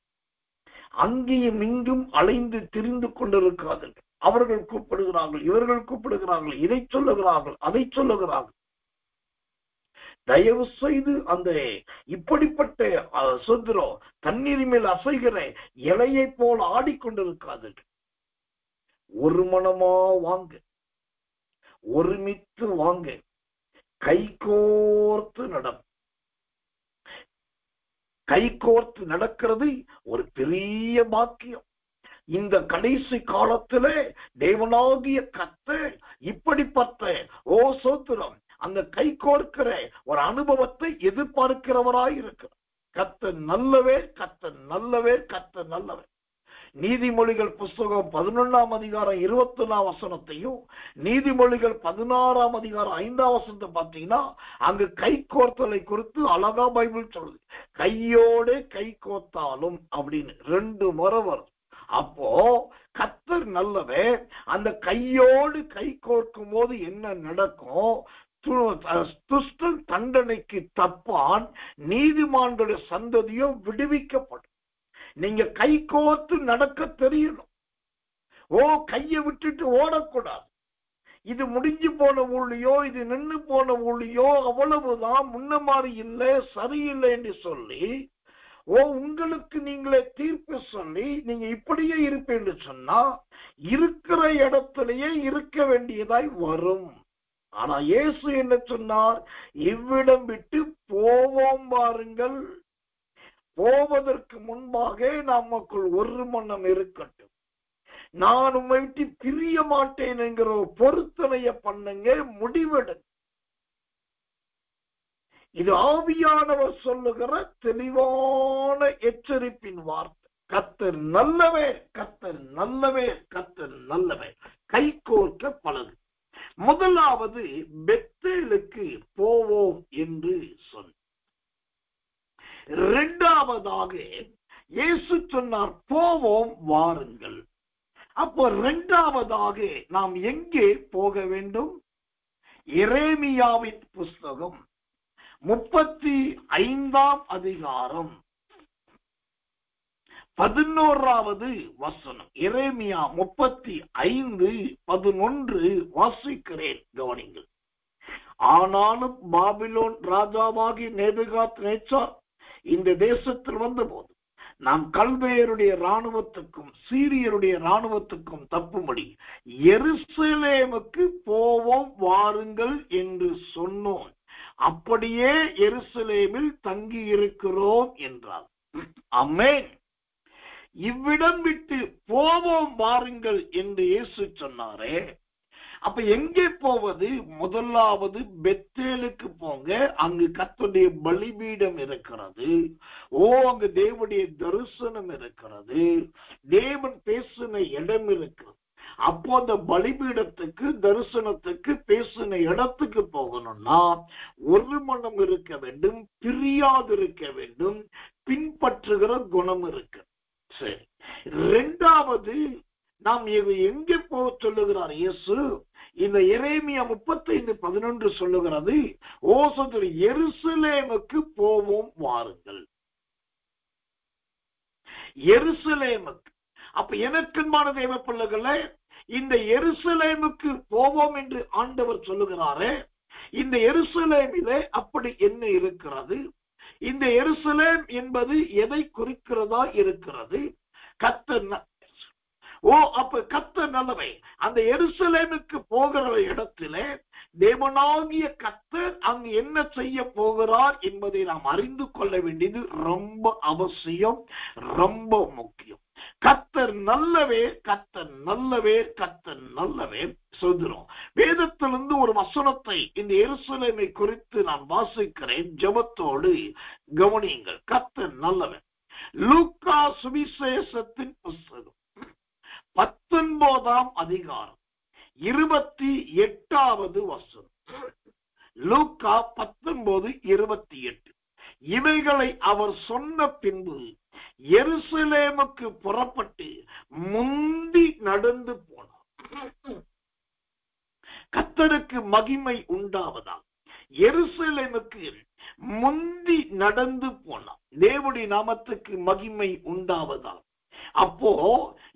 அங்கேயும் இங்கும் அலைந்து திரிந்து கொண்டிருக்காதீர்கள். அவர்கள் கூப்பிடுகிறார்கள், இவர்கள் கூப்பிடுகிறார்கள், இதை சொல்லுகிறார்கள், அதை சொல்லுகிறார்கள். தயவு செய்து அந்த இப்படிப்பட்ட சுதந்திரம் தண்ணீர் மேல் அசைகிற இலையை போல ஆடிக்கொண்டிருக்காதீர்கள். ஒரு மனமா வாங்க, ஒருமித்து வாங்க, கைகோர்த்து நடக்கிறது ஒரு பெரிய பாக்கியம். இந்த கடைசி காலத்திலே தேவனாகிய கர்த்தர் இப்படிப்பட்ட சோத்திரம் அந்த கை கோர்க்கிற ஒரு அனுபவத்தை எதிர்பார்க்கிறவராய் இருக்கிறார். கர்த்தர் நல்லவே, கர்த்தர் நல்லவே, கர்த்தர் நல்லவே. நீதிமொழிகள் புஸ்தகம் 11ஆம் அதிகாரம் 21ஆம் வசனத்தையும் நீதிமொழிகள் 16ஆம் அதிகாரம் 5ஆம் வசனத்தை பார்த்தீங்கன்னா அங்கு கை கோர்த்தலை குறித்து அழகா பைபிள் சொல்லுது. கையோடு கை கோர்த்தாலும் அப்படின்னு 2 முறை வரும். அப்போ கர்த்தர் நல்லவே. அந்த கையோடு கை கோர்க்கும் போது என்ன நடக்கும்? துஷ்டன் தண்டனைக்கு தப்பான், நீதிமான்களுடைய சந்ததியும் விடுவிக்கப்படும். நீங்க கை கோர்த்து நடக்க தெரியணும். கையை விட்டுட்டு ஓடக்கூடாது. இது முடிஞ்சு போன ஊழியோ, இது நின்று போன ஊழியோ, அவ்வளவுதான், முன்ன மாதிரி இல்லை, சரியில்லை என்று சொல்லி உங்களுக்கு நீங்களே தீர்ப்பு சொல்லி நீங்க இப்படியே இருப்பேன்னு சொன்னா இருக்கிற இடத்திலேயே இருக்க வேண்டியதாய் வரும். ஆனா இயேசு என்ன சொன்னார்? இவ்விடம் விட்டு போவோம் பாருங்கள். போவதற்கு முன்பாக நமக்குள் ஒரு மனம் இருக்கட்டும். நான் உம்மை விட்டு பிரிய மாட்டேன் என்கிற பொருத்தனைய பண்ணுங்க, முடிவெடுங்க. இது ஆவியானவர் சொல்லுகிற தெளிவான எச்சரிப்பின் வார்த்தை. கர்த்தர் நல்லவே, கர்த்தர் நல்லவே, கர்த்தர் நல்லவே. கை கோர்க்க பழகு. முதலாவது பெத்தேலுக்கு போவோம் என்று சொன்ன. இரண்டாவதாக இயேசு சொன்னார், போவோம் வாருங்கள். அப்போ இரண்டாவதாக நாம் எங்கே போக வேண்டும்? எரேமியாவின் புஸ்தகம் 35ஆம் அதிகாரம் 11வது வசனம். எரேமியா 35:11 வாசிக்கிறேன், கவனிங்கள். ஆனாலும் பாபிலோன் ராஜாவாகி நேபுகாத்நேச்சார் இந்த தேசத்தில் வந்தபோது நாம் கல்தேயருடைய இராணுவத்துக்கும் சீரியருடைய இராணுவத்துக்கும் தப்பும்படி எருசலேமுக்கு போவோம் வாருங்கள் என்று சொன்னோம். அப்படியே எருசலேமில் தங்கி இருக்கிறோம் என்றார். ஆமென். இவ்விடம் விட்டு போவோம் வாருங்கள் என்று இயேசு சொன்னாரே, அப்ப எங்கே போவது? முதலாவது பெத்தேலுக்கு போங்க, அங்கு கர்த்தருடைய பலிபீடம் இருக்கிறது. அங்கு தேவனுடைய தரிசனம் இருக்கிறது, தேவன் பேசின இடம் இருக்கிறது. அப்போ அந்த பலிபீடத்துக்கு, தரிசனத்துக்கு, பேசின இடத்துக்கு போகணும்னா ஒரு மனம் இருக்க வேண்டும், பிரியாது இருக்க வேண்டும், பின்பற்றுகிற குணம் இருக்கு. சரி, இரண்டாவது நாம் எங்கே போக சொல்லுகிறார் இயேசு? இந்த எரேமியா 35:11 சொல்லுகிறது, எருசலேமுக்கு போவோம் வாருங்கள். எருசலேமுக்கு. அப்ப எனக்குமான தேவ பிள்ளைகளே, இந்த எருசலேமுக்கு போவோம் என்று ஆண்டவர் சொல்லுகிறாரே, இந்த எருசலேமிலே அப்படி என்ன இருக்கிறது? இந்த எருசலேம் என்பது எதை குறிக்கிறதா இருக்கிறது? கர்த்தர் அப்ப கர்த்தர் நல்லவை. அந்த எருசலேமுக்கு போகிற இடத்திலே தேவனாகிய கர்த்தர் அங்கு என்ன செய்ய போகிறார் என்பதை நாம் அறிந்து கொள்ள வேண்டியது ரொம்ப அவசியம், ரொம்ப முக்கியம். கர்த்தர் நல்லவே, கர்த்தர் நல்லவே, கர்த்தர் நல்லவே சொல்கிறோம். வேதத்திலிருந்து ஒரு வசனத்தை இந்த எருசலேமை குறித்து நான் வாசிக்கிறேன், ஜெபத்தோடு கவனியுங்கள். கர்த்தர் நல்லவன். லூக்கா சுவிசேஷத்தின் புத்தகம் 19ஆம் அதிகாரம் 28வது வசனம். லூக்கா 19:28. இவைகளை அவர் சொன்ன பின்பு எருசலேமுக்கு புறப்பட்டு முந்தி நடந்து போனார். கர்த்தருக்கு மகிமை உண்டாவதா. எருசலேமுக்கு முந்தி நடந்து போனார். தேவனுடைய நாமத்துக்கு மகிமை உண்டாவதா. அப்போ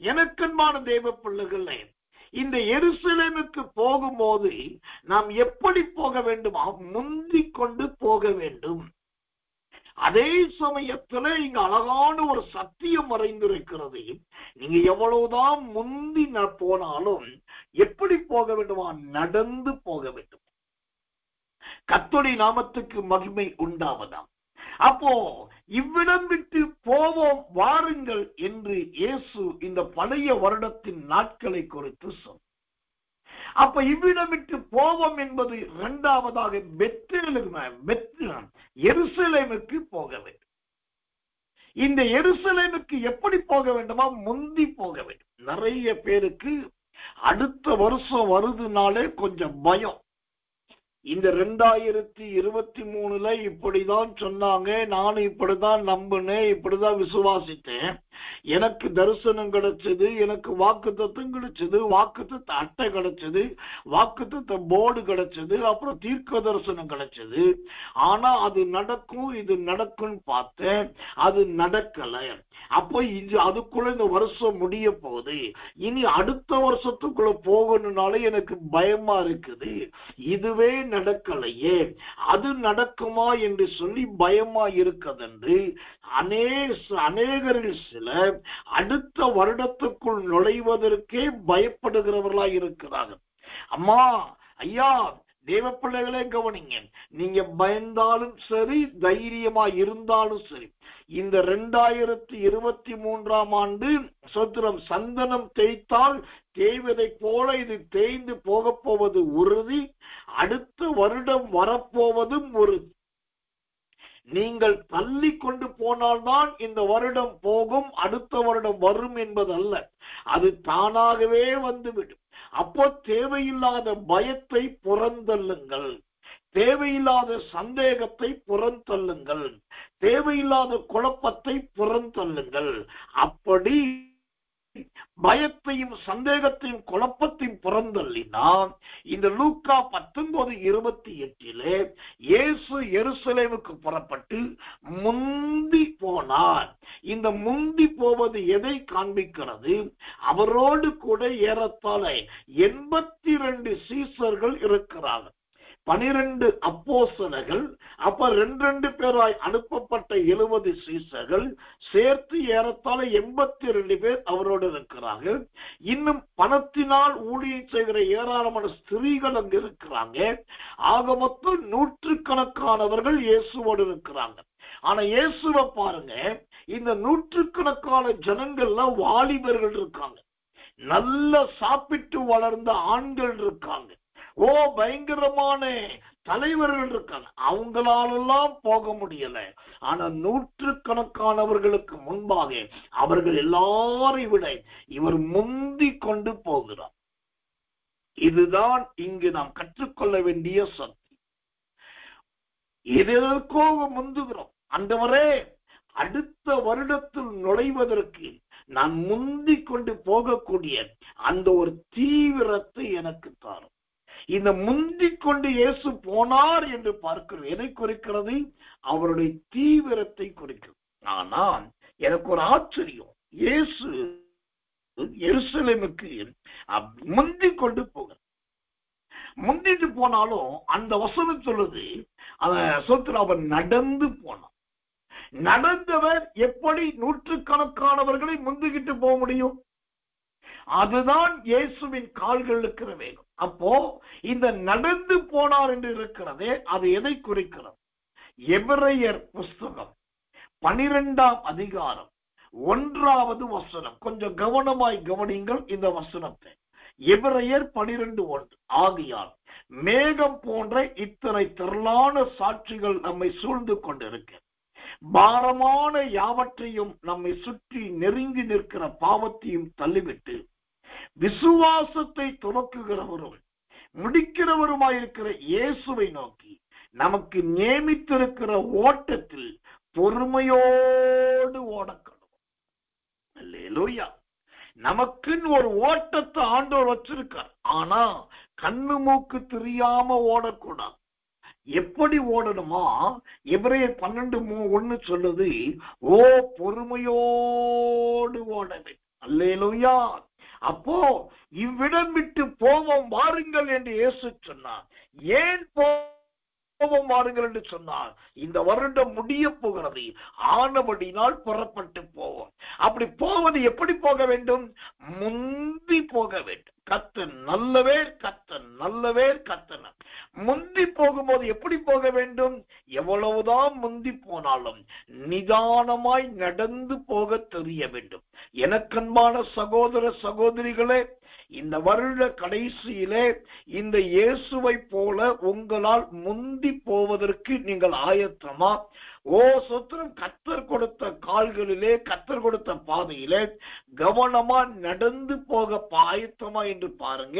எனக்கன்பான தேவ பிள்ளைகளே, இந்த எருசலேமுக்கு போகும்போது நாம் எப்படி போக வேண்டுமா? முந்திக் கொண்டு போக வேண்டும். அதே சமயத்துல இங்க அழகான ஒரு சத்தியம் மறைந்திருக்கிறது. நீங்க எவ்வளவுதான் முந்தி போனாலும் எப்படி போக வேண்டுமா? நடந்து போக வேண்டும். கர்த்தருடைய நாமத்துக்கு மகிமை உண்டாவதாம். அப்போ இவ்விடம் விட்டு போவோம் வாருங்கள் என்று இயேசு இந்த பழைய வருடத்தின் நாட்களை குறித்து சொன்னார். அப்ப இவ்விடம் விட்டு போவோம் என்பது இரண்டாவதாக எருசலேமுக்கு போக வேண்டும். இந்த எருசலேமுக்கு எப்படி போக வேண்டுமா? முந்தி போக வேண்டும். நிறைய பேருக்கு அடுத்த வருஷம் வருதுனாலே கொஞ்சம் பயம். இந்த 2023 இப்படிதான் சொன்னாங்க, நானும் இப்படிதான் நம்பினேன், இப்படிதான் விசுவாசித்தேன், எனக்கு தரிசனம் கிடைச்சது, எனக்கு வாக்குத்தத்தம் கிடைச்சது, வாக்குத்தத்த அட்டை கிடைச்சது, வாக்குத்தத்த போர்டு கிடைச்சது, அப்புறம் தீர்க்க தரிசனம் கிடைச்சது. ஆனா அது நடக்கும், இது நடக்கும் பார்த்தேன், அது நடக்கல. அப்போ அதுக்குள்ள இந்த வருஷம் முடிய போகுது, இனி அடுத்த வருஷத்துக்குள்ள போகணும்னாலே எனக்கு பயமா இருக்குது, இதுவே நடக்கலையே, அது நடக்குமா என்று சொல்லி பயமா இருக்கதென்று அநேகரில் சிலர் அடுத்த வருடத்துக்குள் நுழைவதற்கே பயப்படுகிறவர்களா இருக்கிறார்கள். அம்மா, ஐயா, தேவ பிள்ளைகளே கவனிங்க. நீங்க பயந்தாலும் சரி, தைரியமா இருந்தாலும் சரி, இந்த 2023ஆம் ஆண்டு சோத்திரம் சந்தனம் தேய்த்தால் தேய்வதை போல இது தேய்ந்து போக போவது உறுதி. அடுத்த வருடம் வரப்போவதும் உறுதி. நீங்கள் தள்ளி கொண்டு போனால்தான் இந்த வருடம் போகும், அடுத்த வருடம் வரும் என்பதல்ல, அது தானாகவே வந்துவிடும். அப்போ தேவையில்லாத பயத்தை புறந்தள்ளுங்கள், தேவையில்லாத சந்தேகத்தை புறந்தள்ளுங்கள், தேவையில்லாத குழப்பத்தை புறந்தள்ளுங்கள். அப்படி பயத்தையும் சந்தேகத்தையும் குழப்பத்தையும் புறந்தள்ளினால் இந்த லூக்கா 19:28 இயேசு எருசலேமுக்கு புறப்பட்டு முந்தி போனார். இந்த முந்தி போவது எதை காண்பிக்கிறது? அவரோடு கூட ஏறத்தாழ 82 சீசர்கள் இருக்கிறார்கள். 12 அப்போஸ்தலர்கள், அப்ப 2 பேராய் அனுப்பப்பட்ட 70 சீசர்கள் சேர்த்து ஏறத்தாழ 82 பேர் அவரோடு இருக்கிறார்கள். இன்னும் பணத்தினால் ஊழியம் செய்கிற ஏராளமான ஸ்திரீகள் அங்கு இருக்கிறாங்க. ஆக மொத்தம் 100கணக்கானவர்கள் இயேசுவோடு இருக்கிறாங்க. ஆனா இயேசுவை பாருங்க, இந்த 100கணக்கான ஜனங்கள்லாம் வாலிபர்கள் இருக்காங்க, நல்ல சாப்பிட்டு வளர்ந்த ஆண்கள் இருக்காங்க, பயங்கரமான தலைவர்கள் இருக்காங்க. அவங்களாலெல்லாம் போக முடியல. ஆனா 100கணக்கானவர்களுக்கு முன்பாக அவர்கள் எல்லாரையும் விட இவர் முந்தி கொண்டு போகிறார். இதுதான் இங்கு நாம் கற்றுக்கொள்ள வேண்டிய சக்தி. எதற்கோ முந்துகிறோம். ஆண்டவரே, அடுத்த வருடத்தில் நுழைவதற்கு நான் முந்தி கொண்டு போகக்கூடிய அந்த ஒரு தீவிரத்தை எனக்கு தாரும். இந்த முந்தி கொண்டு இயேசு போனார் என்று பார்க்கிறோம். எதை குறிக்கிறது? அவருடைய தீவிரத்தை குறிக்கிறது. ஆனா எனக்கு ஒரு ஆச்சரியம், இயேசு எருசலேமுக்கு முந்தி கொண்டு போகிறார். முந்திட்டு போனாலும் அந்த வசனம் சொல்லுது, அவர் நடந்து போனார். நடந்தவர் எப்படி 100கணக்கானவர்களை முந்திக்கிட்டு போக முடியும்? அதுதான் இயேசுவின் கால்கள் இருக்கிற வேகம். அப்போ இந்த நடந்து போனார் என்று இருக்கிறதே, அது எதை குறிக்கிறது? எபிரேயர் புஸ்தகம் 12ஆம் அதிகாரம் 1வது வசனம். கொஞ்சம் கவனமாய் கவனிங்கள் இந்த வசனத்தை. எபிரேயர் 12:1. ஆகையால் மேகம் போன்ற இத்தனை திரளான சாட்சிகள் நம்மை சூழ்ந்து கொண்டிருக்க, பாரமான யாவற்றையும் நம்மை சுற்றி நெருங்கி நிற்கிற பாவத்தையும் தள்ளிவிட்டு, விசுவாசத்தை துவக்குகிறவரும் முடிக்கிறவருமாயிருக்கிற இயேசுவை நோக்கி நமக்கு நியமித்திருக்கிற ஓட்டத்தில் பொறுமையோடு ஓடக்கணும். அல்லேலூயா. நமக்குன்னு ஒரு ஓட்டத்தை ஆண்டவர் வச்சிருக்கார். ஆனா கண்ணு மூக்கு தெரியாம ஓடக்கூடாது. எப்படி ஓடணுமா? எபிரேயர் 12:1 சொல்லுது, பொறுமையோடு ஓடவே. அல்லேலூயா. அப்போ இவ்விடம் விட்டு போவோம் வாருங்கள் என்று இயேசு சொன்னார். ஏன் போவோம் வாருங்கள் என்று சொன்னார்? இந்த வருடம் முடிய போகிறது, ஆனபடினால் புறப்பட்டு போவோம். அப்படி போவது எப்படி போக வேண்டும்? முந்தி போக வேண்டும். கர்த்தர் நல்லவர், கர்த்தர் நல்லவர், கர்த்தர். முந்தி போகும்போது எப்படி போக வேண்டும்? எவ்வளவுதான் முந்தி போனாலும் நிதானமாய் நடந்து போக தெரிய வேண்டும். எனக்கன்பான சகோதர சகோதரிகளே, இந்த வருட கடைசியிலே இந்த இயேசுவை போல உங்களால் முந்தி போவதற்கு நீங்கள் ஆயத்தமா? சொத்திரம். கர்த்தர் கொடுத்த கால்களிலே, கர்த்தர் கொடுத்த பாதையிலே கவனமா நடந்து போக ஆயத்தமா என்று பாருங்க.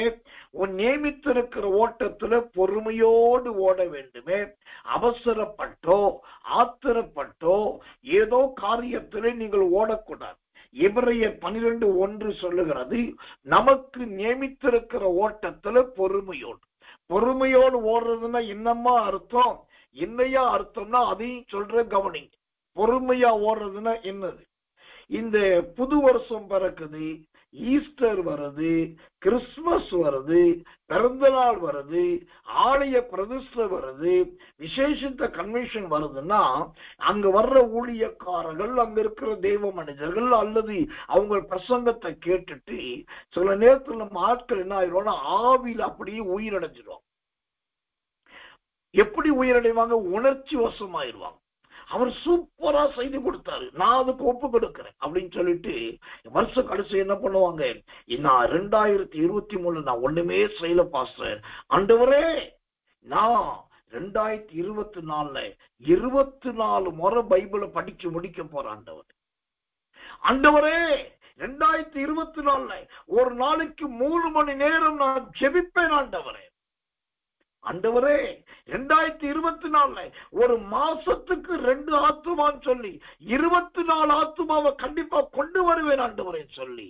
உன் நியமித்திருக்கிற ஓட்டத்துல பொறுமையோடு ஓட வேண்டுமே. அவசரப்பட்டோ ஆத்திரப்பட்டோ ஏதோ காரியத்திலே நீங்கள் ஓடக்கூடாது. எபிரேயர் 12:1 சொல்லுகிறது, நமக்கு நியமித்திருக்கிற ஓட்டத்துல பொறுமையோடு ஓடுறதுன்னா என்னம்மா அர்த்தம்? என்னையா அர்த்தம்னா அதையும் சொல்ற கவனிங்க. பொறுமையா ஓடுறதுன்னா என்னது? இந்த புது வருஷம் பிறக்குது, ஈஸ்டர் வருது, கிறிஸ்துமஸ் வருது, பிறந்த நாள் வருது, ஆலய பிரதிஷ்டை வருது, விசேஷித்த கன்வென்ஷன் வருதுன்னா அங்க வர்ற ஊழியக்காரர்கள், அங்க இருக்கிற தெய்வ மனிதர்கள் அல்லது அவங்க பிரசங்கத்தை கேட்டுட்டு சில நேரத்தில் நம்ம ஆட்கள் என்ன ஆயிடுவோம்னா ஆவியில் அப்படியே உயிரடைஞ்சிடும். எப்படி உயிரடைவாங்க? உணர்ச்சி வசமாயிருவாங்க. அவர் சூப்பரா செய்து கொடுத்தாரு, நான் அதுக்கு ஒப்பு கொடுக்கிறேன் அப்படின்னு சொல்லிட்டு வருஷ கடைசி என்ன பண்ணுவாங்க? நான் 2023 நான் ஒண்ணுமே செய்யல பாஸ்டர், ஆண்டவரே நான் 2024 24 முறை பைபிளை படிச்சு முடிக்க போறேன் ஆண்டவரே 2024 ஒரு நாளைக்கு 3 மணி நேரம் நான் ஜெபிப்பேன் ஆண்டவரே 2024 ஒரு மாசத்துக்கு 2 ஆத்துமான்னு சொல்லி 24 ஆத்துமாவை கண்டிப்பா கொண்டு வருவேன் ஆண்டவரே சொல்லி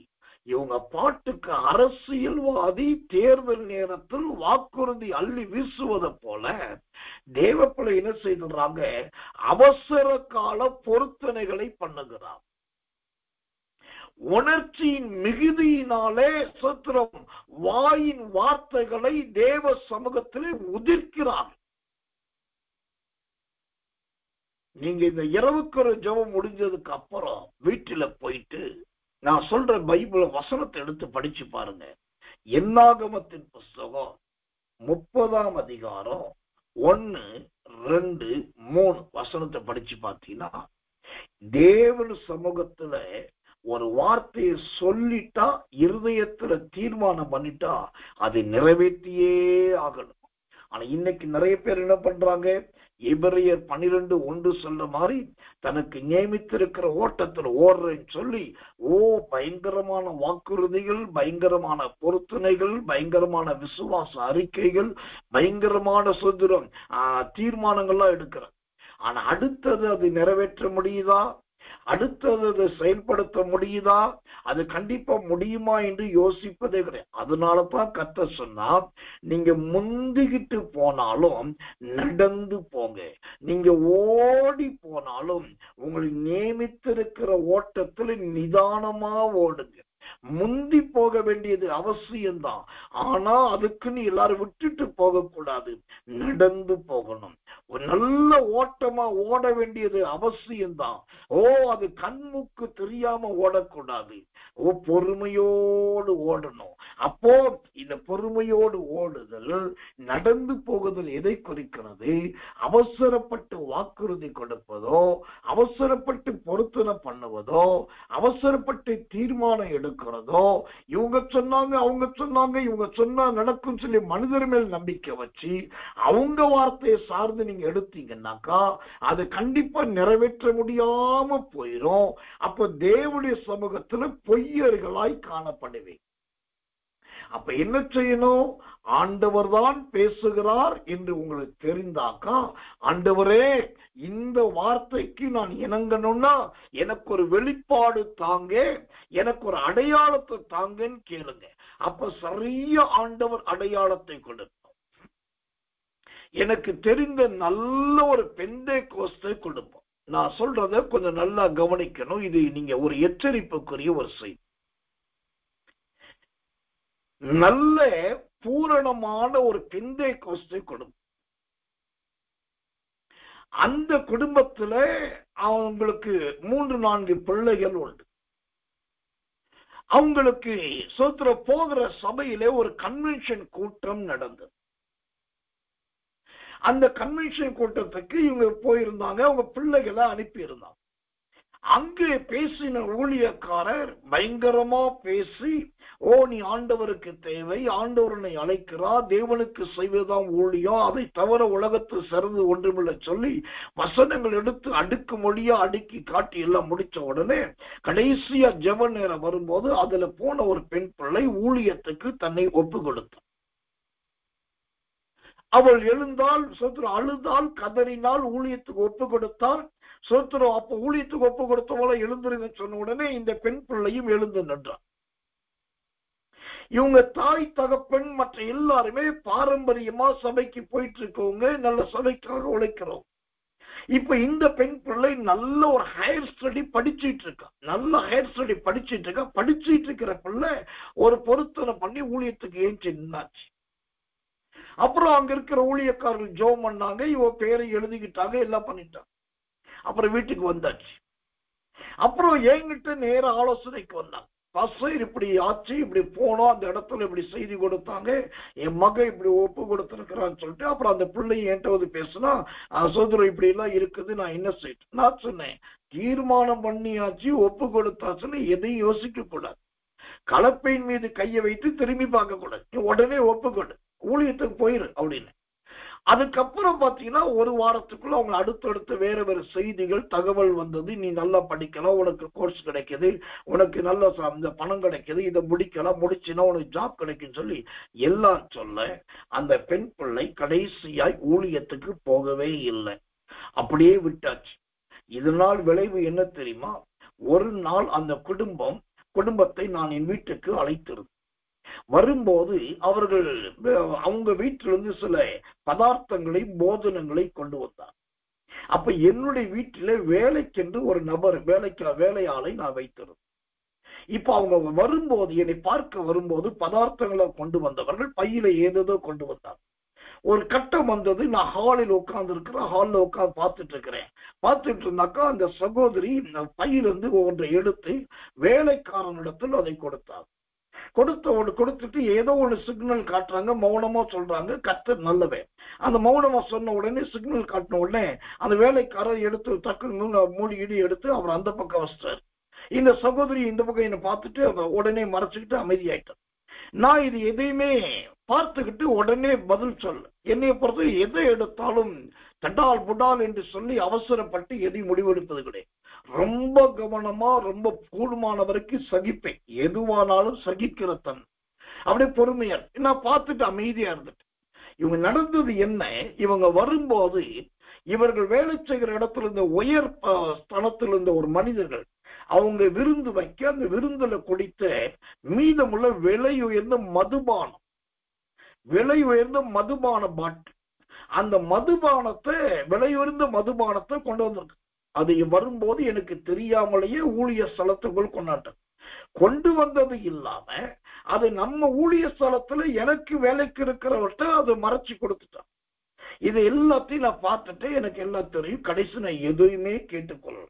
இவங்க பாட்டுக்கு அரசியல்வாதி தேர்தல் நேரத்தில் வாக்குறுதி அள்ளி வீசுவதை போல தேவப்பிள்ளை என்ன செய்துறாங்க? அவசர கால பொருத்தனைகளை பண்ணுகிறார். உணர்ச்சியின் மிகுதியினாலே சத்திரம் வாயின் வார்த்தைகளை தேவ சமூகத்திலே உதிர்க்கிறார். நீங்க இந்த இரவுக்கு ஒரு ஜெபம் முடிஞ்சதுக்கு அப்புறம் வீட்டுல போயிட்டு நான் சொல்ற பைபிள் வசனத்தை எடுத்து படிச்சு பாருங்க. என்னாகமத்தின் புஸ்தகம் 30ஆம் அதிகாரம் 1, 2, 3 வசனத்தை படிச்சு பார்த்தீங்கன்னா, தேவன் சமூகத்துல ஒரு வார்த்தையை சொல்லிட்டா, இருதயத்துல தீர்மானம் பண்ணிட்டா அதை நிறைவேற்றியே ஆகணும். ஆனா இன்னைக்கு நிறைய பேர் என்ன பண்றாங்க, எபிரேயர் 12:1 சொல்ற மாதிரி தனக்கு நியமித்திருக்கிற ஓட்டத்தில் ஓடுறேன்னு சொல்லி பயங்கரமான வாக்குறுதிகள், பயங்கரமான பொருத்தனைகள், பயங்கரமான விசுவாச அறிக்கைகள், பயங்கரமான சுதந்திரம் தீர்மானங்கள்லாம் எடுக்கிறார். ஆனா அடுத்தது அது நிறைவேற்ற முடியுதா, அடுத்தது அதை செயல்படுத்த முடியுதா, அது கண்டிப்பா முடியுமா என்று யோசிப்பதே கிடையாது. அதனாலதான் கர்த்தர் சொன்னா, நீங்க முந்திக்கிட்டு போனாலும் நடந்து போங்க, நீங்க ஓடி போனாலும் உங்களை நியமித்திருக்கிற ஓட்டத்தில் நிதானமா ஓடுங்க. முந்தி போக வேண்டியது அவசியம்தான், ஆனா அதுக்குன்னு எல்லாரும் விட்டுட்டு போக கூடாது, நடந்து போகணும். ஒரு நல்ல ஓட்டமா ஓட வேண்டியது அவசியம்தான். அது கண்முக்கு தெரியாம ஓடக்கூடாது. பொறுமையோடு ஓடணும். அப்போ இந்த பொறுமையோடு ஓடுதல், நடந்து போகுதல் எதை குறிக்கிறது? அவசரப்பட்டு வாக்குறுதி கொடுப்பதோ, அவசரப்பட்டு பொருத்தனை பண்ணுவதோ, அவசரப்பட்டு தீர்மானம் எடுக்கிறதோ, இவங்க சொன்னாங்க, அவங்க சொன்னாங்க, இவங்க சொன்னா நடக்கும் சொல்லி மனிதர் மேல் நம்பிக்கை வச்சு அவங்க வார்த்தையை சார்ந்து நீங்க எடுத்தீங்கன்னாக்கா அது கண்டிப்பா நிறைவேற்ற முடியாம போயிடும். அப்ப தேவனுடைய சமூகத்துல பொய்யர்களாய் காணப்படுவேன். அப்ப என்ன செய்யணும்? ஆண்டவர் தான் பேசுகிறார் என்று உங்களுக்கு தெரிந்தாக்கா, ஆண்டவரே இந்த வார்த்தைக்கு நான் இணங்கணும்னா எனக்கு ஒரு வெளிப்பாடு தாங்க, எனக்கு ஒரு அடையாளத்தை தாங்கன்னு கேளுங்க. அப்ப சரியா ஆண்டவர் அடையாளத்தை கொடுப்பார். எனக்கு தெரிந்த நல்ல ஒரு பெந்தேகோஸ்தை கொடுப்போம். நான் சொல்றத கொஞ்சம் நல்லா கவனிக்கணும். இது நீங்க ஒரு எச்சரிப்புக்குரிய ஒரு செய்தி. நல்ல பூரணமான ஒரு பெந்தேகோஸ்தை கொடுப்போம். அந்த குடும்பத்துல அவங்களுக்கு 3-4 பிள்ளைகள் உண்டு. அவங்களுக்கு சோத்திர போகிற சபையிலே ஒரு கன்வென்ஷன் கூட்டம் நடந்தது. அந்த கன்வென்ஷன் கூட்டத்துக்கு இவங்க போயிருந்தாங்க, அவங்க பிள்ளைகளை அனுப்பி இருந்தாங்க. அங்கே பேசின ஊழியக்காரர் பயங்கரமா பேசி, நீ ஆண்டவருக்கு தேவை, ஆண்டவரனை அழைக்கிறார், தேவனுக்கு செய்வதுதான் ஊழியம், அதை தவிர உலகத்தில் சிறந்து ஒன்றுமில்லை சொல்லி வசனங்கள் எடுத்து அடுக்கு மொழியா அடுக்கி காட்டி எல்லாம் முடிச்ச உடனே கடைசியா ஜெப நேரம் வரும்போது அதுல போன ஒரு பெண் பிள்ளை ஊழியத்துக்கு தன்னை ஒப்பு கொடுத்தார். அவள் எழுந்தால் சோத்திரம், அழுதால், கதறினால், ஊழியத்துக்கு ஒப்பு கொடுத்தால் சோத்திரம். அப்ப ஊழியத்துக்கு ஒப்பு கொடுத்தவளை எழுந்துருங்க சொன்ன உடனே இந்த பெண் பிள்ளையும் எழுந்து நின்றார். இவங்க தாய் தகப்பன் மற்ற எல்லாருமே பாரம்பரியமா சபைக்கு போயிட்டு இருக்கவங்க, நல்ல சபைக்காக உழைக்கிறோம். இப்ப இந்த பெண் பிள்ளை நல்ல ஒரு ஹையர் ஸ்டடி படிச்சுட்டு இருக்கா, நல்ல ஹையர் ஸ்டடி படிச்சுட்டு இருக்கா. படிச்சுட்டு இருக்கிற பிள்ளை ஒரு பொருத்தனை பண்ணி ஊழியத்துக்கு ஏஞ்சி நின்னாச்சு. அப்புறம் அங்க இருக்கிற ஊழியக்காரர்கள் ஜெபம் பண்ணாங்க, இவ பேரை எழுதிக்கிட்டாங்க, எல்லாம் பண்ணிட்டாங்க. அப்புறம் வீட்டுக்கு வந்தாச்சு. அப்புறம் என்கிட்ட நேர ஆலோசனைக்கு வந்தாங்க. பாஸ்டர் இப்படி ஆச்சு, இப்படி போனோம், அந்த இடத்துல இப்படி செய்தி கொடுத்தாங்க, என் மகன் இப்படி ஒப்பு கொடுத்திருக்கிறான்னு சொல்லிட்டு அப்புறம் அந்த பிள்ளை என்கிட்ட வந்து பேசுனா, சோதரம் இப்படி எல்லாம் இருக்குது, நான் என்ன செய்யணும்? நான் சொன்னேன், தீர்மானம் பண்ணியாச்சு, ஒப்பு கொடுத்தாச்சுன்னு எதையும் யோசிக்க கூடாது. கலப்பையின் மீது கையை வைத்து திரும்பி பார்க்க கூடாது, உடனே ஒப்புக்கொடு, ஊழியத்துக்கு போயிரு அப்படின்னு. அதுக்கப்புறம் பாத்தீங்கன்னா ஒரு வாரத்துக்குள்ள அவங்க அடுத்தடுத்து வேற வேற செய்திகள் தகவல் வந்தது. நீ நல்லா படிக்கலாம், உனக்கு கோர்ஸ் கிடைக்குது, உனக்கு நல்ல இந்த பணம் கிடைக்குது, இதை முடிக்கலாம், முடிச்சுன்னா உனக்கு ஜாப் கிடைக்குன்னு சொல்லி எல்லாம் சொல்ல அந்த பெண் பிள்ளை கடைசியாய் ஊழியத்துக்கு போகவே இல்லை, அப்படியே விட்டாச்சு. இதனால் விளைவு என்ன தெரியுமா? ஒரு நாள் அந்த குடும்பத்தை நான் என் வீட்டுக்கு அழைத்திருந்தேன். வரும்போது அவர்கள் அவங்க வீட்டிலிருந்து சில பதார்த்தங்களை, போஜனங்களை கொண்டு வந்தார். அப்ப என்னுடைய வீட்டில வேலைக்கென்று ஒரு நபர், வேலையாளை நான் வைத்திருந்தேன். இப்ப அவங்க வரும்போது, என்னை பார்க்க வரும்போது பதார்த்தங்களை கொண்டு வந்தவர்கள் பையில ஏதேதோ கொண்டு வந்தாங்க. ஒரு கட்டம் வந்தது, நான் ஹாலில் உட்கார்ந்து இருக்கிறேன், ஹாலில் உட்கார்ந்து பார்த்துட்டு இருக்கிறேன். பார்த்துட்டு இருந்தாக்கா அந்த சகோதரி பையிலிருந்து ஒன்றை எடுத்து வேலைக்காரனிடத்தில் அதை கொடுத்தார். கொடுத்துட்டு ஏதோ ஒரு சிக்னல் காட்டுறாங்க, மௌனமா சொல்றாங்க, கர்த்தர் நல்லவன். அந்த மௌனமா சொன்ன உடனே, சிக்னல் காட்டின உடனே அந்த வேலைக்காரர் எடுத்து டக்குன்னு மூடிகிடி எடுத்து அவர் அந்த பக்கம் வச்சிட்டார். இந்த சகோதரி இந்த பக்கம் என்ன பார்த்துட்டு உடனே மறைச்சுக்கிட்டு அமைதியாயிட்டார். நான் இது எதையுமே பார்த்துக்கிட்டு உடனே பதில் சொல்ல, என்னைய பொறுத்து எதை எடுத்தாலும் தட்டால் புடால் என்று சொல்லி அவசரப்பட்டு எதையும் முடிவெடுப்பது கிடையாது. ரொம்ப கவனமா, ரொம்ப கூடுமான வரைக்கும் சகிப்பேன். எதுவானாலும் சகிக்கிற தன் அப்படியே பொறுமையா நான் பார்த்துட்டு அமைதியா இருந்துட்டு. இவங்க நடந்தது என்ன, இவங்க வரும்போது இவர்கள் வேலை செய்கிற இடத்துல இருந்த உயர் ஸ்தலத்தில் இருந்த ஒரு மனிதர்கள் அவங்க விருந்து வைக்க, அந்த விருந்துல குடித்த மீதமுள்ள விலை உயர்ந்த மதுபான பாட்டில், அந்த மதுபானத்தை, விலை உயர்ந்த மதுபானத்தை கொண்டு வந்திருக்கு. அது வரும்போது எனக்கு தெரியாமலேயே ஊழிய ஸ்தலத்துக்குள் கொண்டு வந்தது இல்லாம அது நம்ம ஊழிய ஸ்தலத்துல எனக்கு வேலைக்கு இருக்கிறவர்கிட்ட அது மறைச்சு கொடுத்துட்டான். இது எல்லாத்தையும் நான் பார்த்துட்டு எனக்கு எல்லாம் தெரியும். கடைசி நான் எதுவுமே கேட்டுக்கொள்ளல.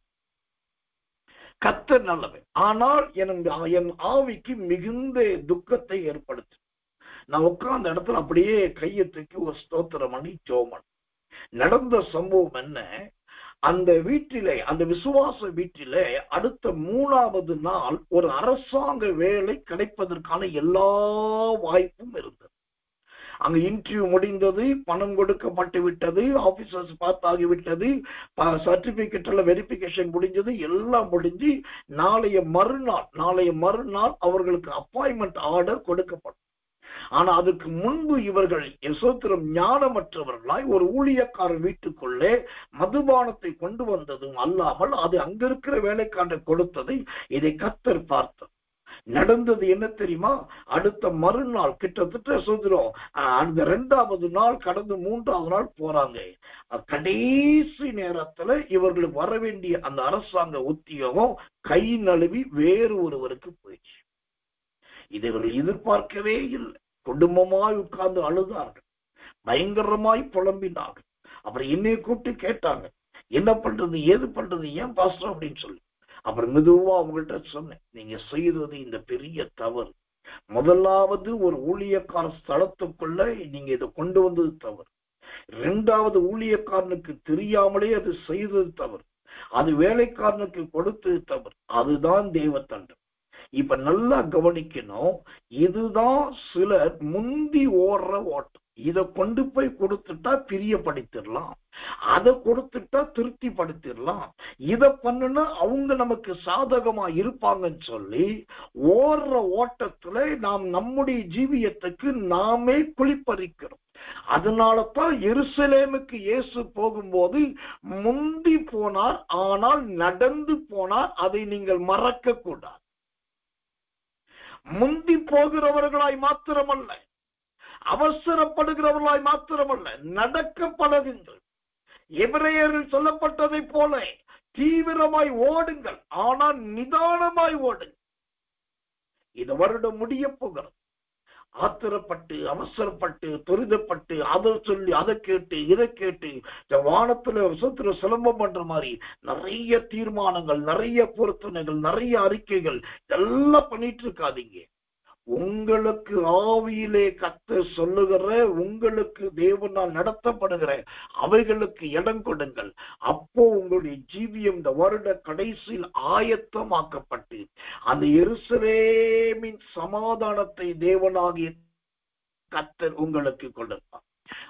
கர்த்தர் நல்லவன். ஆனால் என் ஆவிக்கு மிகுந்த துக்கத்தை ஏற்படுத்து. நான் உட்கார்ந்த இடத்துல அப்படியே கையை தூக்கி ஒரு ஸ்தோத்திரம் பண்ணி ஜெபம். நடந்த சம்பவம் என்ன, அந்த வீட்டிலே, அந்த விசுவாச வீட்டிலே அடுத்த 3வது நாள் ஒரு அரசாங்க வேலை கிடைப்பதற்கான எல்லா வாய்ப்பும் இருந்தது. அங்க இன்டர்வியூ முடிந்தது, பணம் கொடுக்கப்பட்டு விட்டது, ஆபீசர்ஸ் பார்த்தாகிவிட்டது, சர்டிபிகேட் எல்லாம் வெரிபிகேஷன் முடிஞ்சது, எல்லாம் முடிஞ்சு நாளைய மறுநாள் அவர்களுக்கு அப்பாயின்மெண்ட் ஆர்டர் கொடுக்கப்படும். ஆனா அதுக்கு முன்பு இவர்கள் யசோத்திரம் ஞானமற்றவர்களாய் ஒரு ஊழியக்காரர் வீட்டுக்குள்ளே மதுபானத்தை கொண்டு வந்ததும் அல்லாமல் அது அங்க இருக்கிற வேலைக்காரர் கொடுத்ததை இதை கர்த்தர் பார்த்தார். நடந்தது என்ன தெரியுமா, அடுத்த மறுநாள் கிட்டத்தட்ட சொல்கிறோம், அந்த 2வது நாள் கடந்து 3வது நாள் போறாங்க. கடைசி நேரத்துல இவர்களுக்கு வர வேண்டிய அந்த அரசாங்க உத்தியோகம் கை நழுவி வேறு ஒருவருக்கு போயிடுச்சு. இதை இவர்கள் எதிர்பார்க்கவே இல்லை. குடும்பமாய் உட்கார்ந்து அழுதார்கள், பயங்கரமாய் புலம்பினார்கள். அப்புறம் என்னைய கூப்பிட்டு கேட்டாங்க, என்ன பண்றது, ஏது பண்றது, ஏன் பாஸ்டர் அப்படின்னு சொல்லி. அப்புறம் மெதுவா அவங்கள்ட்ட சொன்னேன், நீங்க செய்தது இந்த பெரிய தவறு. முதலாவது ஒரு ஊழியக்கார ஸ்தலத்துக்குள்ள நீங்க இதை கொண்டு வந்தது தவறு. 2வது ஊழியக்காரனுக்கு தெரியாமலே அது செய்தது தவறு. அது வேலைக்காரனுக்கு கொடுத்தது தவறு. அதுதான் தேவத்தண்டம். இப்ப நல்லா கவனிக்கணும். இதுதான் சிலர் முந்தி ஓடுற ஓட்டம். இதை கொண்டு போய் கொடுத்துட்டா பிரியப்படுத்திடலாம், அதை கொடுத்துட்டா திருப்திப்படுத்திடலாம், இதை பண்ணுனா அவங்க நமக்கு சாதகமா இருப்பாங்கன்னு சொல்லி ஓடுற ஓட்டத்துல நாம் நம்முடைய ஜீவியத்துக்கு நாமே குளிப்பறிக்கிறோம். அதனாலதான் எருசலேமுக்கு இயேசு போகும்போது முந்தி போனார், ஆனால் நடந்து போனார். அதை நீங்கள் மறக்க கூடாது. முந்தி போகிறவர்களாய் மாத்திரமல்ல, அவசரப்படுகிறவர்களாய் மாத்திரமல்ல, நடக்க பழகுங்கள். எபிரேயரில் சொல்லப்பட்டதை போல தீவிரமாய் ஓடுங்கள், ஆனால் நிதானமாய் ஓடுங்கள். இந்த வருடம் முடிய போகிறது. ஆத்திரப்பட்டு, அவசரப்பட்டு, துரிதப்பட்டு, அதை சொல்லி அதை கேட்டு இதை கேட்டு வானத்துல சுத்திர சிலம்பம் பண்ற மாதிரி நிறைய தீர்மானங்கள், நிறைய பொருத்தனைகள், நிறைய அறிக்கைகள் எல்லாம் பண்ணிட்டு இருக்காதீங்க. உங்களுக்கு ஆவியிலே கர்த்தர் சொல்லுகிற, உங்களுக்கு தேவனால் நடத்தப்படுகிற அவைகளுக்கு இடம் கொடுங்கள். அப்போ உங்களுடைய ஜீவியம் இந்த வருட கடைசியில் ஆயத்தமாக்கப்பட்டு அந்த எருசலேமின் சமாதானத்தை தேவனாகிய கர்த்தர் உங்களுக்கு கொடுப்பார்.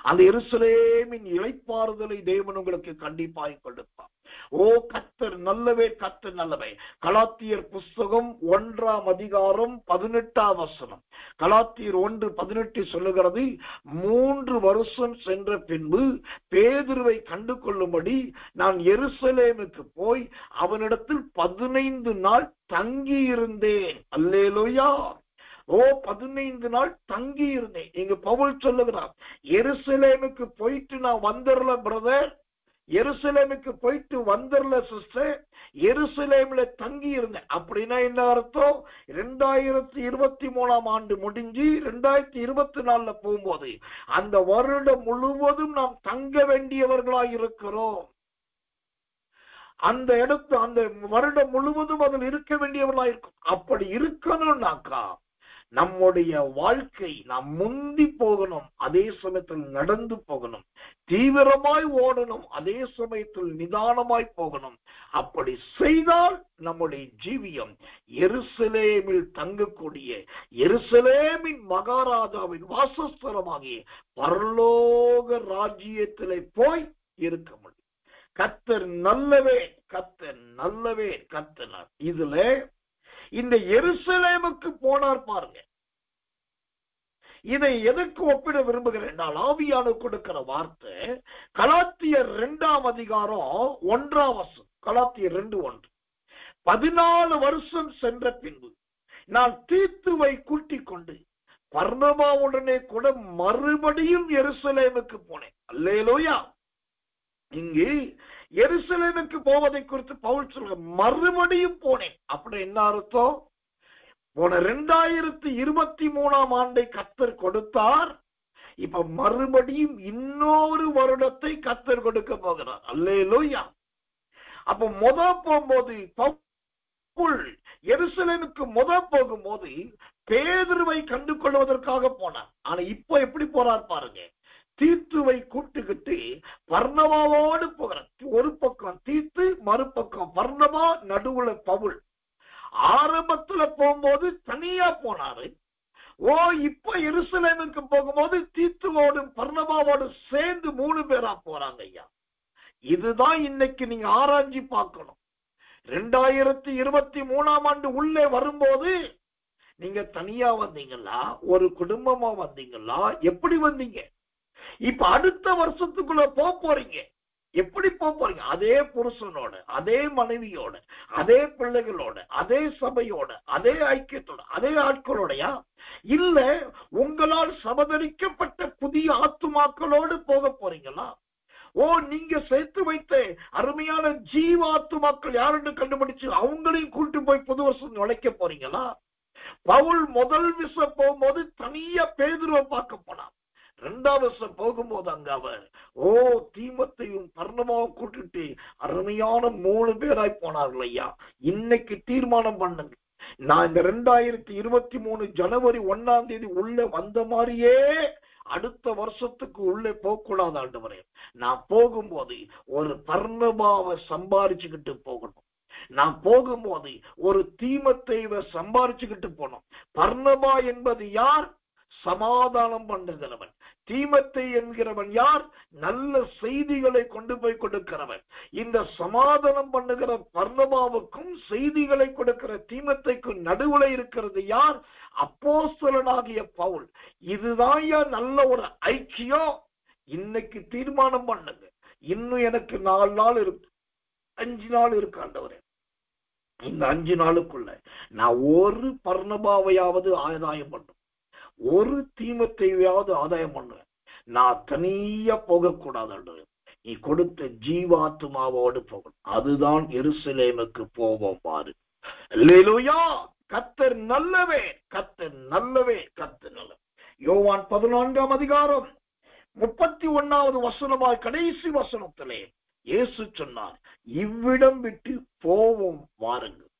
அந்த எருசலேமின் இளைப்பாறுதலை தேவன் உங்களுக்கு கண்டிப்பாய் கொடுப்பார். ஓ கர்த்தர் நல்லவே, கர்த்தர் நல்லவே. கலாத்தியர் புஸ்தகம் 1ஆம் அதிகாரம் 18ஆம் வசனம். கலாத்தியர் 1:18 சொல்லுகிறது, 3 வருஷம் சென்ற பின்பு பேதுருவை கண்டு கொள்ளும்படி நான் எருசலேமுக்கு போய் அவனிடத்தில் 15 நாள் தங்கி இருந்தேன். அல்லேலூயா. 15 நாள் தங்கி இருந்தேன். இங்க பவுல் சொல்லுகிறார், எருசலேமுக்கு போயிட்டு நான் வந்துடல பிரதர், எருசலேமுக்கு போயிட்டு வந்துடல சிஸ்டர், எருசலேம்ல தங்கி இருந்தேன். அப்படின்னா என்ன அர்த்தம்? 2023 ஆண்டு முடிஞ்சு 2024 போகும்போது அந்த வருடம் முழுவதும் நாம் தங்க வேண்டியவர்களாய் இருக்கிறோம். அந்த இடத்து அந்த வருடம் முழுவதும் அதில் இருக்க வேண்டியவர்களாய் இருக்கும். அப்படி இருக்கணும்னாக்கா நம்முடைய வாழ்க்கை நாம் முந்தி போகணும், அதே சமயத்தில் நடந்து போகணும். தீவிரமாய் ஓடணும், அதே சமயத்தில் நிதானமாய் போகணும். அப்படி செய்தால் நம்முடைய ஜீவியம் எருசலேமில் தங்கக்கூடிய எருசலேமின் மகாராஜாவின் வாசஸ்தலமாகிய பரலோக ராஜ்யத்திலே போய் இருக்க முடியும். கர்த்தர் நல்லவே, கர்த்தர் நல்லவே, கர்த்தர். இதுல இந்த எருசலேமுக்கு போனார் பாருங்க. இதை எதற்கு ஒப்பிட விரும்புகிறேன் என்றால், ஆவியானவர் கொடுக்கிற வார்த்தை கலாத்தியர் 2ஆம் அதிகாரம் 1ஆம் வசனம். கலாத்தியர் 2:1. 14 வருஷம் சென்ற பின்பு நான் தீத்துவை கூட்டிக் கொண்டு பர்னபாவுடனே கூட மறுபடியும் எருசலேமுக்கு போனேன். அல்லேலூயா. இங்கு எருசலேமுக்கு போவதை குறித்து பவுல் சொல்ற, மறுபடியும் போனேன். அப்படி என்ன அர்த்தம்? போன 2023 ஆண்டை கர்த்தர் கொடுத்தார், இப்ப மறுபடியும் இன்னொரு வருடத்தை கர்த்தர் கொடுக்க போகிறார். அல்லேலூயா. அப்ப போகும்போது பவுல் எருசலேமுக்கு போகும்போது பேதுருவை கண்டு கொள்வதற்காக போனார். ஆனா இப்ப எப்படி போறார் பாருங்க. தீத்துவை கூட்டுக்கிட்டு பர்னபாவோடு போகிறார். ஒரு பக்கம் தீத்து, மறுபக்கம் பர்னபா, நடுவுல பவுல். ஆரம்பத்துல போகும்போது தனியா போனாரு. இப்ப எருசலேமுக்கு போகும்போது தீத்துவோடும் பர்னபாவோடு சேர்ந்து 3 பேரா போறாங்க ஐயா. இதுதான் இன்னைக்கு நீங்க ஆராய்ச்சி பார்க்கணும். 2023 ஆண்டு உள்ளே வரும்போது நீங்க தனியா வந்தீங்களா, ஒரு குடும்பமா வந்தீங்களா, எப்படி வந்தீங்க? இப்ப அடுத்த வருஷத்துக்குள்ள போறீங்க. எப்படி போறீங்க? அதே புருஷனோட, அதே மனைவியோட, அதே பிள்ளைகளோட, அதே சபையோட, அதே ஐக்கியத்தோட, அதே ஆட்களோடயா? இல்ல உங்களால் சமதரிக்கப்பட்ட புதிய ஆத்துமாக்களோடு போக போறீங்களா? நீங்க சேர்த்து வைத்த அருமையான ஜீவாத்துமாக்கள் யாருன்னு கண்டுபிடிச்சு அவங்களையும் கூட்டு போய் புது வருஷம் நுழைக்க போறீங்களா? பவுல் முதல் விஷயம் போகும்போது தனியா பேதுருவை பார்க்க போனான். 2ஆம் வருஷம் போகும்போது அங்க அவர் தீமத்தையும் பர்னபாவும் கூட்டிட்டு அருமையான 3 பேராய் போனார்கள் ஐயா. இன்னைக்கு தீர்மானம் பண்ணுங்க, நான் இந்த 2023 ஜனவரி 1ஆம் தேதி உள்ள வந்த மாதிரியே அடுத்த வருஷத்துக்கு உள்ளே போக கூடாது ஆண்டவரே. நான் போகும்போது ஒரு பர்னபாவை சம்பாரிச்சுக்கிட்டு போகணும். நான் போகும்போது ஒரு தீமத்தைவை சம்பாரிச்சுக்கிட்டு போனோம். பர்னபா என்பது யார்? சமாதானம் பண்ணுகிறவன். தீமத்தை என்கிறவன் யார்? நல்ல செய்திகளை கொண்டு போய் கொடுக்கிறவன். இந்த சமாதானம் பண்ணுகிற பர்னபாவுக்கும் செய்திகளை கொடுக்கிற தீமத்தைக்கும் நடுவுல இருக்கிறது யார்? அப்போஸ்தலனாகிய பவுல். இதுதான் நல்ல ஒரு ஐக்கியம். இன்னைக்கு தீர்மானம் பண்ணுங்க, இன்னும் எனக்கு 4 நாள் இருக்கு, 5 நாள் இருக்கு ஆண்டவரே. இந்த 5 நாளுக்குள்ள நான் ஒரு பர்னபாவையாவது ஆதாயம் பண்ணும், ஒரு தீமத்தையாவது ஆதாயம் பண்ணுவேன். நான் தனியா போகக்கூடாது. நீ கொடுத்த ஜீவாத்மாவோடு போகணும். அதுதான் எருசலேமுக்கு போவோம் பாரு. அல்லேலூயா. கர்த்தர் நல்லவே, கர்த்தர் நல்லவே, கர்த்தர் நல்லவே. யோவான் 14ஆம் அதிகாரம் 31வது வசனமாய் கடைசி வசனத்திலே இயேசு சொன்னார், இவ்விடம் விட்டு போவோம் வாருங்கள்,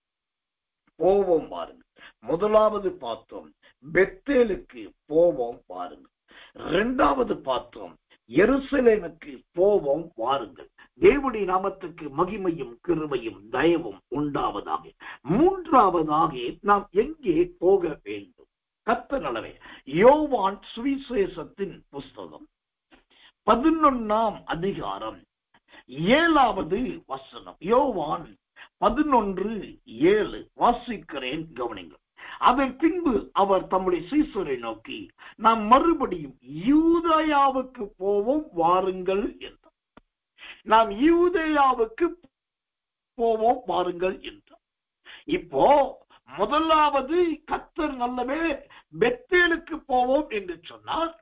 போவோம் வாருங்கள். முதலாவது பார்த்தோம் பெத்தேலுக்கு போவோம் வாருங்கள். 2வது பார்த்தோம் எருசலேமுக்கு போவோம் வாருங்கள். தேவனுடைய நாமத்துக்கு மகிமையும் கிருபையும் தயவும் உண்டாவதாக. 3வதாக நாம் எங்கே போக வேண்டும்? கர்த்தர் நல்லவே. யோவான் சுவிசேஷத்தின் புஸ்தகம் 11ஆம் அதிகாரம் 7வது வசனம். யோவான் 11:7 வாசிக்கிறேன், கவனிங்கள். அதன் பின்பு அவர் தம்முடைய சீசரை நோக்கி, நாம் மறுபடியும் யூதேயாவுக்கு போவோம் வாருங்கள் என்றார். நாம் யூதேயாவுக்கு போவோம் வாருங்கள் என்றார். இப்போ முதலாவது கர்த்தர் நல்லவே பெத்தேலுக்கு போவோம் என்று சொன்னார்.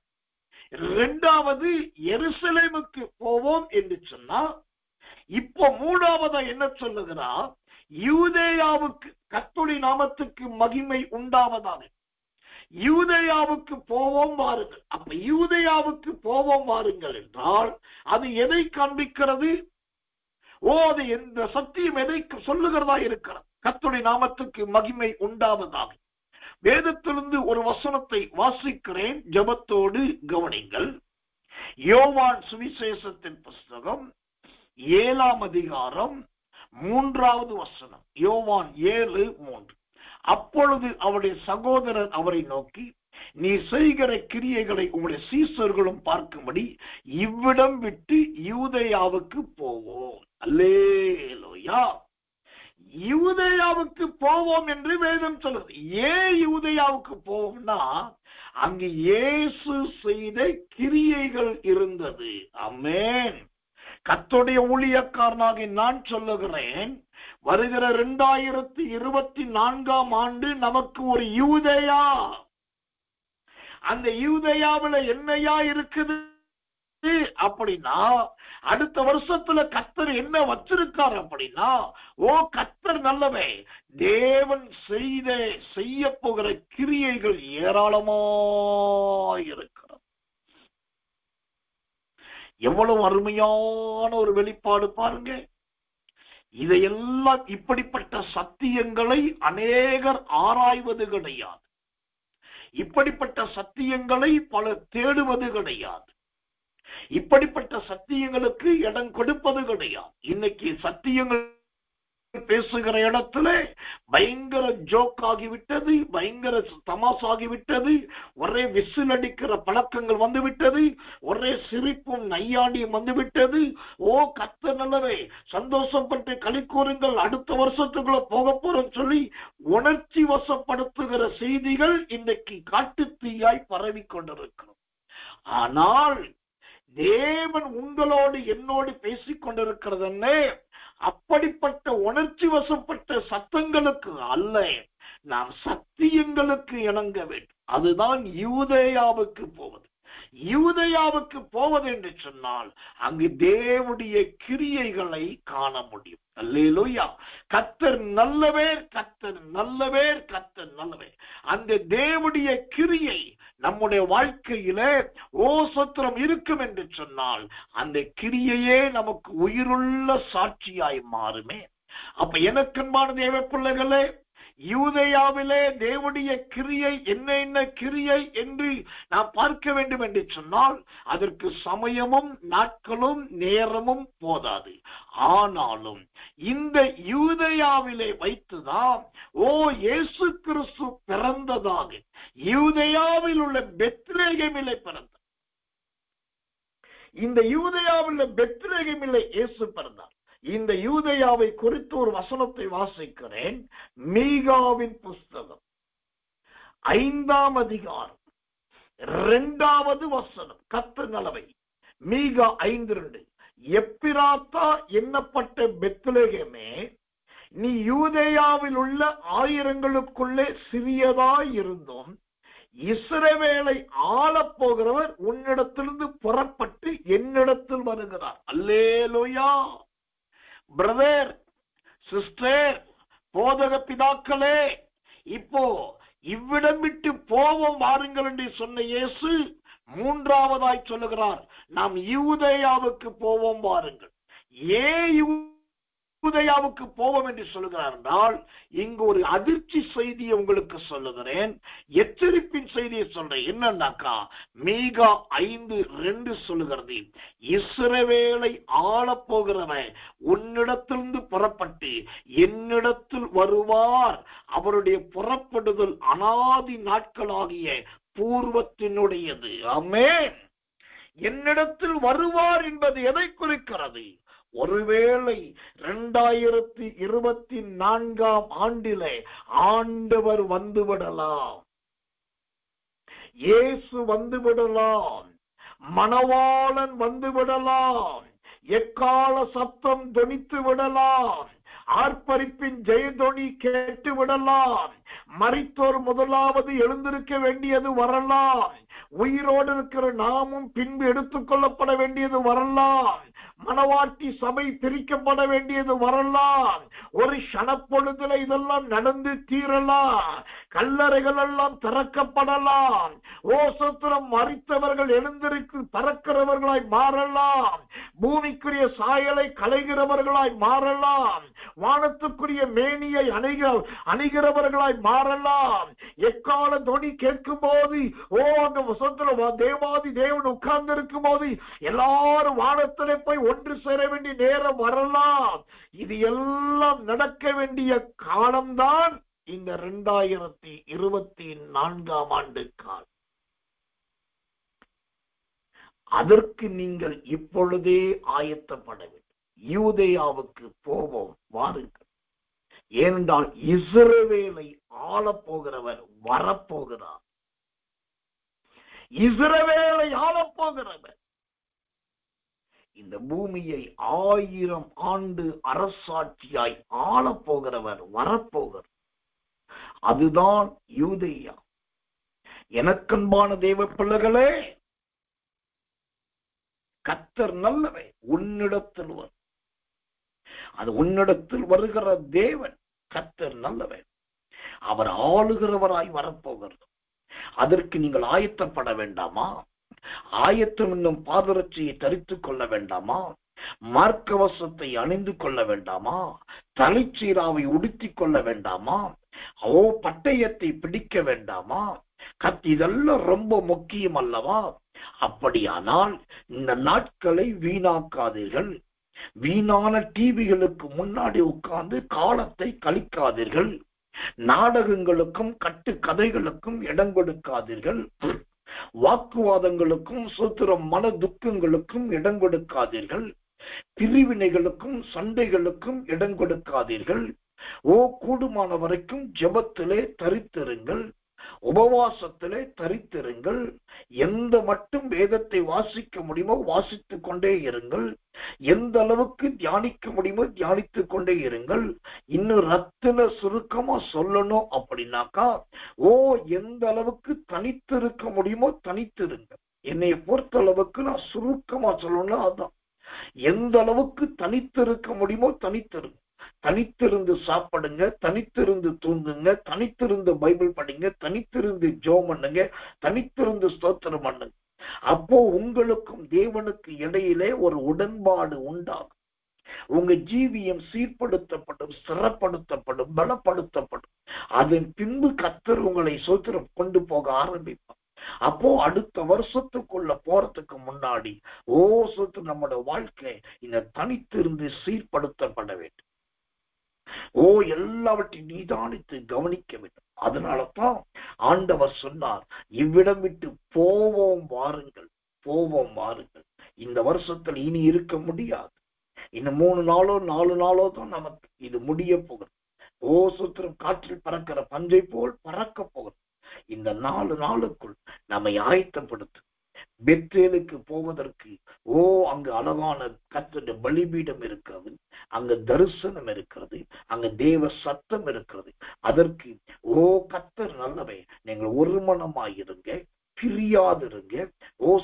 2வது எருசலேமுக்கு போவோம் என்று சொன்னார். இப்போ மூணாவதா என்ன சொல்லுகிறார்? யூதேயாவுக்கு கர்த்தருடைய நாமத்துக்கு மகிமை உண்டாவதாக. யூதேயாவுக்கு போவோம் வாருங்கள். அப்ப யூதேயாவுக்கு போவோம் வாருங்கள் என்றால் அது எதை காண்பிக்கிறது? அது எந்த சத்தியம் எதை சொல்லுகிறதா இருக்கிறது? கர்த்தருடைய நாமத்துக்கு மகிமை உண்டாவதாக. வேதத்திலிருந்து ஒரு வசனத்தை வாசிக்கிறேன், ஜெபத்தோடு கவனிங்கள். யோவான் சுவிசேஷத்தின் புஸ்தகம் 7ஆம் அதிகாரம் 3வது வசனம். யோவான் 7:3. அப்பொழுது அவருடைய சகோதரர் அவரை நோக்கி, நீ செய்கிற கிரியைகளை உங்களுடைய சீசர்களும் பார்க்கும்படி இவ்விடம் விட்டு யூதேயாவுக்கு போவோம். அல்லேலூயா. யூதேயாவுக்கு போவோம் என்று வேதம் சொல்லுது. ஏன் யூதேயாவுக்கு போவோம்னா, அங்கு இயேசு செய்த கிரியைகள் இருந்தது. ஆமென். கர்த்தருடைய ஊழியக்காரனாக நான் சொல்லுகிறேன், வருகிற 2024ஆம் ஆண்டு நமக்கு ஒரு யூதேயா. அந்த யூதேயாவில் என்னையா இருக்குது அப்படின்னா, அடுத்த வருஷத்துல கர்த்தர் என்ன வச்சிருக்கார் அப்படின்னா, கர்த்தர் நல்லவே, தேவன் செய்ய போகிற கிரியைகள் ஏராளமாயிருக்கிறது. எவ்வளவு அருமையான ஒரு வெளிப்பாடு பாருங்க. இதையெல்லாம், இப்படிப்பட்ட சத்தியங்களை அநேகர் ஆராய்வது கிடையாது. இப்படிப்பட்ட சத்தியங்களை பலர் தேடுவது கிடையாது. இப்படிப்பட்ட சத்தியங்களுக்கு இடம் கொடுப்பது கிடையாது. இன்னைக்கு சத்தியங்கள் பேசுகிற இடத்துல பயங்கர ஜோக் ஆகிவிட்டது, பயங்கர தமாசாகிவிட்டது, ஒரே விசில் அடிக்கிற பழக்கங்கள் வந்துவிட்டது, ஒரே சிரிப்பும் நையாண்டியும் வந்துவிட்டது. கர்த்தர் நல்லவே, சந்தோஷப்பட்டு களி கூறுங்கள், அடுத்த வருஷத்துக்குள்ள போக போறோம் சொல்லி உணர்ச்சி வசப்படுத்துகிற செய்திகள் இன்றைக்கு காட்டு தீயாய் பரவி கொண்டிருக்கிறோம். ஆனால் தேவன் உங்களோடு என்னோடு பேசிக் கொண்டிருக்கிறதே அப்படிப்பட்ட உணர்ச்சி வசப்பட்ட சத்தங்களுக்கு அல்ல, நாம் சத்தியங்களுக்கு இணங்க வேண்டும். அதுதான் யூதேயாவுக்கு போவது. யூதேயாவுக்கு போவது என்று சொன்னால் அங்கு தேவனுடைய கிரியைகளை காண முடியும். அல்லேலூயா. கர்த்தர் நல்லவர், கர்த்தர் நல்லவர், கர்த்தர் நல்லவர். அந்த தேவனுடைய கிரியை நம்முடைய வாழ்க்கையிலே சத்திரம் இருக்கும் என்று சொன்னால் அந்த கிரியையே நமக்கு உயிருள்ள சாட்சியாய் மாறுமே. அப்ப எனக்கன்பான தேவ பிள்ளைகளே, யூதேயாவிலே தேவனுடைய கிரியை என்ன கிரியை என்று நாம் பார்க்க வேண்டும் என்று சொன்னால் அதற்கு சமயமும் நாட்களும் நேரமும் போதாது. ஆனாலும் இந்த யூதேயாவிலே வைத்துதான் இயேசு கிறிஸ்து பிறந்ததாக யூதேயாவில் உள்ள பெத்லகேமிலே பிறந்தார். இந்த யூதேயாவில் உள்ள பெத்லகேமிலே இயேசு பிறந்தார். இந்த யூதேயாவை குறித்து ஒரு வசனத்தை வாசிக்கிறேன். மீகாவின் புஸ்தகம் 5ஆம் அதிகாரம் 2வது வசனம். கர்த்தர் நல்லவை. மீகா 5:2. எப்பிராத்தா என்னப்பட்ட பெத்லகேமே, நீ யூதேயாவில் உள்ள ஆயிரங்களுக்குள்ளே சிறியதாய் இருந்தும் இஸ்ரவேலை ஆளப் போகிறவர் உன்னிடத்திலிருந்து புறப்பட்டு என்னிடத்தில் வருகிறார். அல்லேலூயா. பிரதர், சிஸ்டர், போதக பிதாக்களே, இப்போ இவ்விடம் விட்டு போவோம் வாருங்கள் என்று சொன்ன இயேசு மூன்றாவதாய் சொல்லுகிறார், நாம் யூதேயாவுக்கு போவோம் வாருங்கள். யூதேயாவுக்கு போவோம் என்று சொல்லுகிறார் என்றால் இங்கு ஒரு அதிர்ச்சி செய்தியை உங்களுக்கு சொல்லுகிறேன், எச்சரிப்பின் செய்தியை சொல்றேன். என்னன்னாக்கா, மீகா 5:2 சொல்லுகிறது, இஸ்ரவேலை ஆளப் போகிறவன் உன்னிடத்திலிருந்து புறப்பட்டு என்னிடத்தில் வருவார். அவருடைய புறப்படுதல் அனாதி நாட்களாகிய பூர்வத்தினுடையது. ஆமென். என்னிடத்தில் வருவார் என்பது எதை குறிக்கிறது? ஒருவேளை 2024ஆம் ஆண்டிலே ஆண்டவர் வந்துவிடலாம், இயேசு வந்துவிடலாம், மணவாளன் வந்துவிடலாம், எக்கால சத்தம் தொனித்து விடலாம், ஆர்ப்பரிப்பின் ஜெயதொனி கேட்டு விடலாம், மரித்தோர் முதலாவது எழுந்திருக்க வேண்டியது வரலாம், உயிரோடு இருக்கிற நாமும் பின்பு எடுத்துக் கொள்ளப்பட வேண்டியது வரலாம், மணவாட்டி சபை பிரிக்கப்பட வேண்டியது வரலாம். ஒரு க்ஷணப்பொழுதுல இதெல்லாம் நடந்து தீரலாம். கல்லறைகள் எல்லாம் திறக்கப்படலாம். ஓசத்திரம் மறித்தவர்கள் எழுந்திருக்கு பறக்கிறவர்களாய் மாறலாம். பூமிக்குரிய சாயலை களைகிறவர்களாய் மாறலாம். வானத்துக்குரிய மேனியை அணிகிறவர்களாய் மாறலாம். எக்கால தொனி கேட்கும் போது அந்த வசத்துல தேவாதி தேவன் உட்கார்ந்து இருக்கும் போது எல்லாரும் வானத்திலே போய் ஒன்று சேர வேண்டிய நேரம் வரலாம். இது எல்லாம் நடக்க வேண்டிய காலம்தான் இந்த 2024 காலம். அதற்கு நீங்கள் இப்பொழுதே ஆயத்தப்பட வேண்டும். யூதேயாவுக்கு போவோம், வாருங்கள். ஏனென்றால் இஸ்ரவேலை ஆளப்போகிறவர் வரப்போகிறார். இஸ்ரவேலை ஆளப்போகிறவர் இந்த பூமியை 1000 ஆண்டு அரசாட்சியாய் ஆளப்போகிறவர் வரப்போகிறார். அதுதான் யூதேயா. எனக்கன்பான தேவ பிள்ளைகளே, கர்த்தர் நல்லவர். உன்னிடத்தில் வரும். அது உன்னிடத்தில் வருகிற தேவன் கர்த்தர் நல்லவர். அவர் ஆளுகிறவராய் வரப்போகிறது. அதற்கு நீங்கள் ஆயத்தப்பட வேண்டாமா? ஆயத்தம் என்னும் பாதரட்சியை தரித்துக் கொள்ள வேண்டாமா? மார்க்கவசத்தை அணிந்து கொள்ள வேண்டாமா? தலைச்சீராவை உடுத்திக் கொள்ள வேண்டாமா? பட்டயத்தை பிடிக்க வேண்டாமா? இதெல்லாம் ரொம்ப முக்கியம் அல்லவா? அப்படியானால் இந்த நாட்களை வீணாக்காதீர்கள். வீணான டிவிகளுக்கு முன்னாடி உட்கார்ந்து காலத்தை கழிக்காதீர்கள். நாடகங்களுக்கும் கட்டு கதைகளுக்கும் இடம் கொடுக்காதீர்கள். வாக்குவாதங்களுக்கும் சோத்திரம் மன துக்கங்களுக்கும் இடம் கொடுக்காதீர்கள். பிரிவினைகளுக்கும் சண்டைகளுக்கும் இடம் கொடுக்காதீர்கள். கூடுமான வரைக்கும் ஜெபத்திலே தரித்திருங்கள். உபவாசத்திலே தரித்திருங்கள். எந்த மட்டும் வேதத்தை வாசிக்க முடியுமோ வாசித்துக் கொண்டே இருங்கள். எந்த அளவுக்கு தியானிக்க முடியுமோ தியானித்துக் கொண்டே இருங்கள். இன்னும் ரத்தின சுருக்கமா சொல்லணும் அப்படின்னாக்கா எந்த அளவுக்கு தனித்திருக்க முடியுமோ தனித்திருங்க. என்னைய பொறுத்த அளவுக்கு நான் சுருக்கமா சொல்லணும். அதான் எந்த அளவுக்கு தனித்திருக்க முடியுமோ தனித்திருங்க. தனித்திருந்து சாப்பிடுங்க, தனித்திருந்து தூங்குங்க, தனித்திருந்து பைபிள் படிங்க, தனித்திருந்து ஜெபம் பண்ணுங்க, தனித்திருந்து ஸ்தோத்திரம் பண்ணுங்க. அப்போ உங்களுக்கும் தேவனுக்கு இடையிலே ஒரு உடன்பாடு உண்டாகும். உங்க ஜீவியம் சீர்படுத்தப்படும், ஸ்திரப்படுத்தப்படும், பலப்படுத்தப்படும். அதன் பின்பு கர்த்தர் உங்களை ஸ்தோத்திரம் கொண்டு போக ஆரம்பிப்பார். அப்போ அடுத்த வருஷத்துக்குள்ள போறதுக்கு முன்னாடி ஸ்தோத்திரம் நம்முடைய வாழ்க்கை இந்த தனித்திருந்து சீர்படுத்தப்பட வேண்டும். எல்லாவற்றையும் நிதானித்து கவனிக்க வேண்டும். அதனாலதான் ஆண்டவர் சொன்னார், இவ்விடம் விட்டு போவோம் வாருங்கள், போவோம் வாருங்கள். இந்த வருஷத்துல இனி இருக்க முடியாது. இன்னும் 3 நாளோ 4 நாளோ தான் நமக்கு இது முடிய போகிறது. சுத்திரம் காற்றில் பறக்கிற பஞ்சை போல் பறக்க போகிறது. இந்த 4 நாளுக்குள் நம்மை ஆயத்தப்படுத்து. பெத்தேலுக்கு போவதற்கு அங்கு அழகான கர்த்தருடைய பலிபீடம் இருக்கிறது, அங்க தரிசனம் இருக்கிறது, அங்க தேவ சத்தம் இருக்கிறது. அதற்கு கர்த்தர் நல்லவே, நீங்கள் ஒரு மனமாயிருங்க, பிரியாதிருங்க,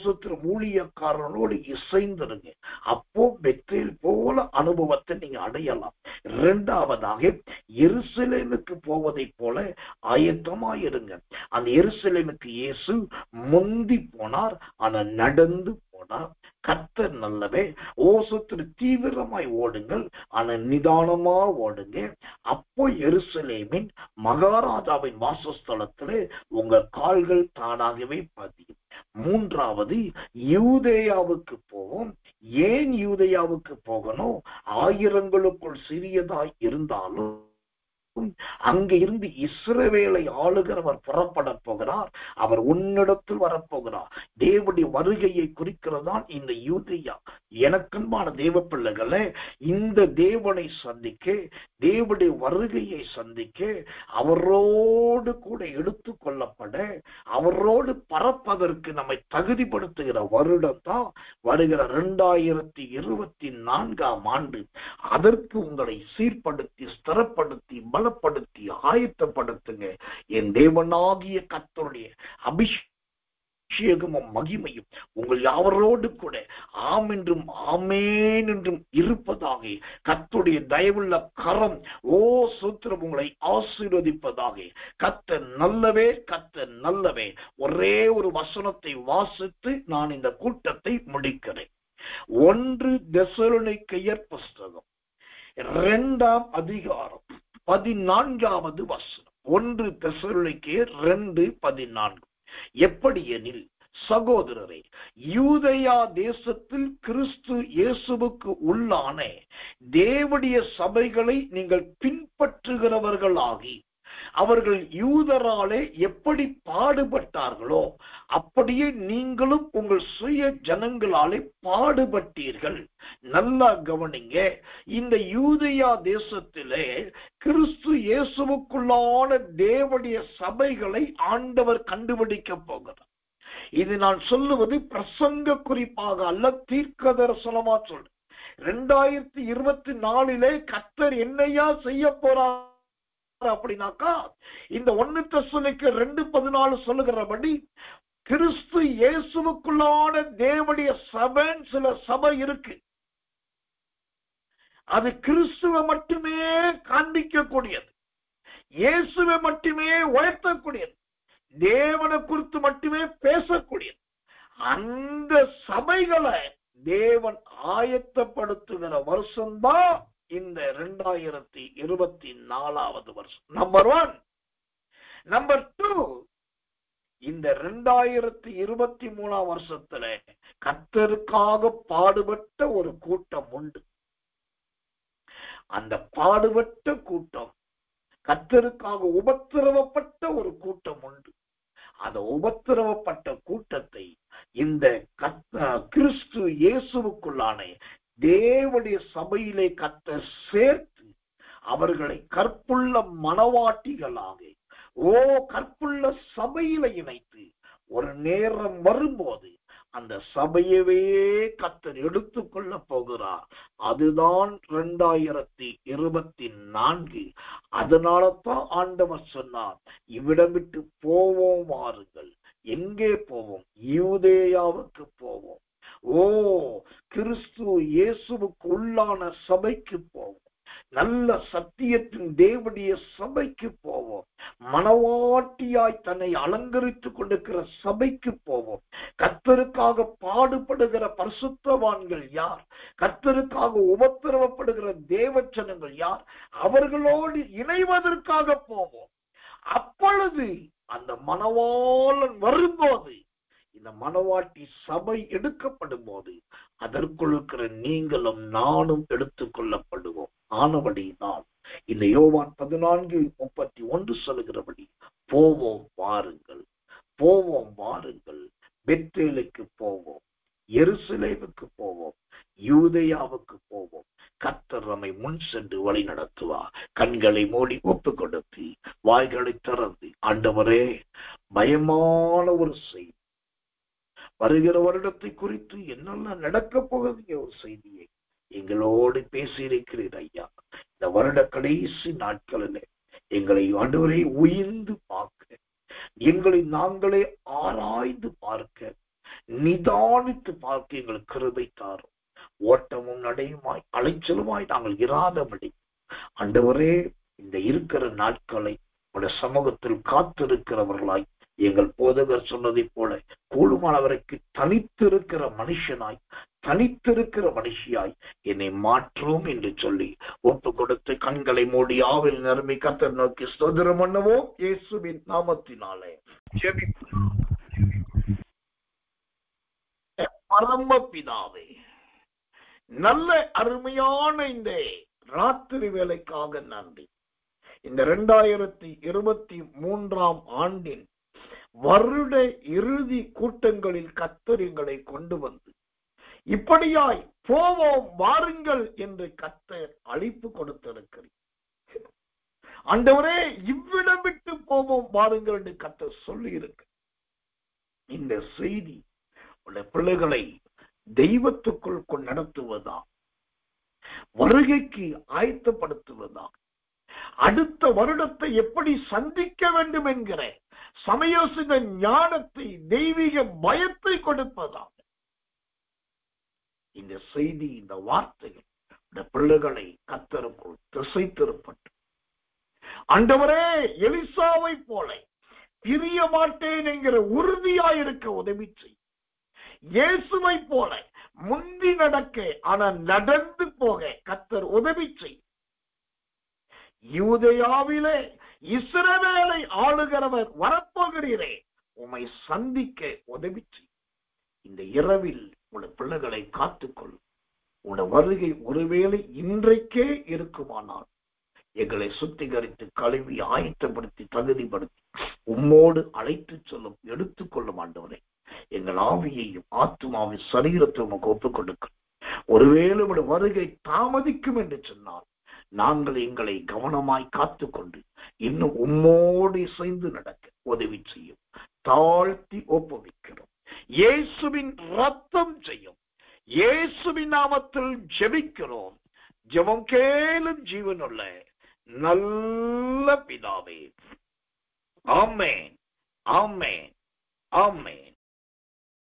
சுத்திரம் ஊழியக்காரனோடு இசைந்திருங்க. அப்போ பெத்தேல் போல அனுபவத்தை நீங்க அடையலாம். 2வதாக எருசலேமுக்கு போவதை போல ஆயத்தமாயிருங்க. அந்த எருசலேமுக்கு இயேசு முந்தி போனார், ஆனா நடந்து போனார். கர்த்தர் நல்லவே. சுத்திர தீவிரமாய் ஓடுங்கள், ஆனா நிதானமா ஓடுங்க. அப்போ எருசலேமின் மகாராஜாவின் வாசஸ்தலத்திலே உங்க கால்கள் தானாகவே பதியும். 3வது யூதேயாவுக்கு போவோம். ஏன் யூதேயாவுக்கு போகணும்? 1000ங்களுக்குள் சிறியதாய் இருந்தாலும் அங்க இருந்து இஸ்ரவேலை ஆளுகிறவர் புறப்பட போகிறார். அவர் உன்னிடத்தில் வரப்போகிறார். தேவனுடைய வருகையை குறிக்கிறதான் இந்த யூதேயா. எனக்கன்பான தேவ பிள்ளைகளே, இந்த தேவனை சந்திக்க, தேவனுடைய வருகையை சந்திக்க, அவரோடு கூட எடுத்து கொள்ளப்பட, அவரோடு பறப்பதற்கு நம்மை தகுதிப்படுத்துகிற வருடம் தான் வருகிற 2024 ஆண்டு. அதற்கு உங்களை சீர்படுத்தி, ஸ்திரப்படுத்தி, பலப்படுத்தி, ஆயத்தப்படுத்துங்க. என் தேவனாகிய கர்த்தருடைய அபிஷேகமும் மகிமையும் உங்கள் யாவரோடு கூட ஆம் என்றும் ஆமேன் என்றும் இருப்பதாக. கர்த்தருடைய தயவுள்ள கரம் சூத்திரம் உங்களை ஆசீர்வதிப்பதாக. கர்த்தர் நல்லவே, கர்த்தர் நல்லவே. ஒரே ஒரு வசனத்தை வாசித்து நான் இந்த கூட்டத்தை முடிக்கிறேன். 1 தெசலோனிக்கேயர் புஸ்தகம் 2ஆம் அதிகாரம் 14வது வசனம். 1 தெசலோனிக்கேயர் 2:14. எப்படி எனில், சகோதரரே, யூதேயா தேசத்தில் கிறிஸ்து இயேசுவுக்கு உள்ளான தேவனுடைய சபைகளை நீங்கள் பின்பற்றுகிறவர்களாகி, அவர்கள் யூதராலே எப்படி பாடுபட்டார்களோ அப்படியே நீங்களும் உங்கள் சுய ஜனங்களாலே பாடுபட்டீர்கள். நல்லா கவனிங்க. இந்த யூதேயா தேசத்திலே கிறிஸ்து இயேசுவுக்குள்ளான தேவனுடைய சபைகளை ஆண்டவர் கண்டுபிடிக்க போகிறார். இது நான் சொல்லுவது பிரசங்க குறிப்பாக அல்ல, தீர்க்க தரிசனமா சொல்றேன். 2024 கர்த்தர் என்னையா செய்ய போறார் அப்படின்னாக்கா, இந்த 1 தெசலோனிக்கேயர் 2:14 சொல்லுகிறபடி கிறிஸ்து இயேசுவுக்குள்ளான தேவனுடைய சபை, சில சபை இருக்கு. அது கிறிஸ்துவை மட்டுமே காண்பிக்கக்கூடியது, இயேசுவை மட்டுமே உயர்த்தக்கூடியது, தேவனை குறித்து மட்டுமே பேசக்கூடியது. அந்த சபைகளை தேவன் ஆயத்தப்படுத்துகிற வருஷம்தான் இந்த 2024 வருஷம். நம்பர் 1. நம்பர் 2, இந்த 2023 வருஷத்துல கர்த்தருக்காக பாடுபட்ட ஒரு கூட்டம் உண்டு. அந்த பாடுபட்ட கூட்டம், கர்த்தருக்காக உபத்திரவப்பட்ட ஒரு கூட்டம் உண்டு. அந்த உபத்திரவப்பட்ட கூட்டத்தை இந்த கிறிஸ்து இயேசுவுக்குள்ளான தேவனுடைய சபையிலே கர்த்தர் சேர்த்து அவர்களை கற்புள்ள மணவாட்டிகளாக கற்புள்ள சபையில இணைத்து ஒரு நேரம் வரும்போது அந்த சபையவே கர்த்தர் எடுத்துக்கொள்ள போகிறார். அதுதான் 2024. அதனாலதான் ஆண்டவர் சொன்னார், இவ்விடம் விட்டு போவோம் வாருங்கள். எங்கே போவோம்? யூதேயாவுக்கு போவோம். கிறிஸ்து இயேசுவுக்கு உள்ளான சபைக்கு போவோம். நல்ல சத்தியத்தின் தேவனுடைய சபைக்கு போவோம். மணவாட்டியாய் தன்னை அலங்கரித்துக் கொண்டிருக்கிற சபைக்கு போவோம். கர்த்தருக்காக பாடுபடுகிற பரிசுத்தவான்கள் யார்? கர்த்தருக்காக உபத்திரவப்படுகிற தேவச்சனங்கள் யார்? அவர்களோடு இணைவதற்காக போவோம். அப்பொழுது அந்த மணவாளன் வரும்போது, இந்த மணவாட்டி சபை எடுக்கப்படும் போது அதற்குள் இருக்கிற நீங்களும் நானும் எடுத்துக் கொள்ளப்படுவோம். ஆனபடிதான் இந்த யோவான் 14:31 சொல்லுகிறபடி, போவோம் வாருங்கள், போவோம் வாருங்கள், பெத்தேலுக்கு போவோம், எருசலேமுக்கு போவோம், யூதேயாவுக்கு போவோம். கர்த்தர் நம்மை முன் சென்று வழி நடத்துவார். கண்களை மூடி ஒப்பு கொடுத்து வாய்களை திறந்து, ஆண்டவரே, பயமான ஒரு செய்தி, வருகிற வருடத்தை குறித்து என்னெல்லாம் நடக்க போகுது ஒரு செய்தியை எங்களோடு பேசியிருக்கிறீர் ஐயா. இந்த வருட கடைசி நாட்களில் எங்களை ஆண்டவரை உயிர்ந்து பார்க்க, எங்களை நாங்களே ஆராய்ந்து பார்க்க, நிதானித்து பார்க்க எங்களுக்கு கிருபை தாரும். ஓட்டமும் நடையுமாய் அலைச்சலுமாய் நாங்கள் இராதபடி ஆண்டவரே, இந்த இருக்கிற நாட்களை உடைய சமூகத்தில் காத்திருக்கிறவர்களாய், எங்கள் போதகர் சொன்னதை போல கூடுமானவரைக்கு தனித்திருக்கிற மனுஷனாய், தனித்திருக்கிற மனுஷியாய் என்னை மாற்றும் என்று சொல்லி ஒப்பு கொடுத்து கண்களை மூடி ஆவில் நிரம்பி கர்த்தர் நோக்கி ஸ்தோத்திரம் பண்ணுவோம். இயேசுவின் நாமத்தினாலே ஜெபிப்போம். பரம பிதாவே, நல்ல அருமையான இந்த ராத்திரி வேலைக்காக நன்றி. இந்த 2023 ஆண்டின் வருட இறுதி கூட்டங்களில் கர்த்தர் எங்களை கொண்டு வந்து இப்படியாய் போவோம் வாருங்கள் என்று கர்த்தர் அழைப்பு கொடுத்திருக்கிறீர். ஆண்டவரே, இவ்விடம் விட்டு போவோம் வாருங்கள் என்று கர்த்தர் சொல்லி இருக்கு. இந்த செய்தி உடைய பிள்ளைகளை தெய்வத்துக்குள் நடத்துவதா, வருகைக்கு ஆயத்தப்படுத்துவதா, அடுத்த வருடத்தை எப்படி சந்திக்க வேண்டும் என்கிற சமயோசித ஞானத்தை, தெய்வீக பயத்தை கொடுப்பதாக இந்த செய்தி, இந்த வார்த்தைகள் இந்த பிள்ளைகளை கர்த்தருக்குள் திசை திருப்பட்டும். ஆண்டவரே, எலிசாவை போல பிரிய மாட்டேன் என்கிற உறுதியாயிருக்க உதவி செய். இயேசுவை போல முந்தி நடக்க, ஆனால் நடந்து போக கர்த்தர் உதவி செய். யூதேயாவிலே இஸ்ரவேலை ஆளுகிறவர் வரப்போகிறீரே, உம்மை சந்திக்க உதவி செய். இந்த இரவில் உடைய பிள்ளைகளை காத்துக்கொள். உடைய வருகை ஒருவேளை இன்றைக்கே இருக்குமானால் எங்களை சுத்திகரித்து கழுவி ஆயத்தப்படுத்தி தகுதிப்படுத்தி உம்மோடு அழைத்து சொல்லும் எடுத்துக்கொள்ளும் ஆண்டவரே. எங்கள் ஆவியையும் ஆத்துமாவின் சரீரத்தை உமக்கு ஒப்புக் கொடுக்க. ஒருவேளை உடைய வருகை தாமதிக்கும் என்று சொன்னால் நாங்கள் எங்களை கவனமாய் காத்துக்கொண்டு இன்னும் உம்மோடு இசைந்து நடக்க உதவி செய்யும். தாழ்த்தி ஒப்புவிக்கிறோம். இயேசுவின் ரத்தம் செய்யும். இயேசுவின் நாமத்தில் ஜெபிக்கிறோம். ஜெபம் கேளும் ஜீவனுள்ள நல்ல பிதாவே. ஆமென், ஆமென், ஆமென்.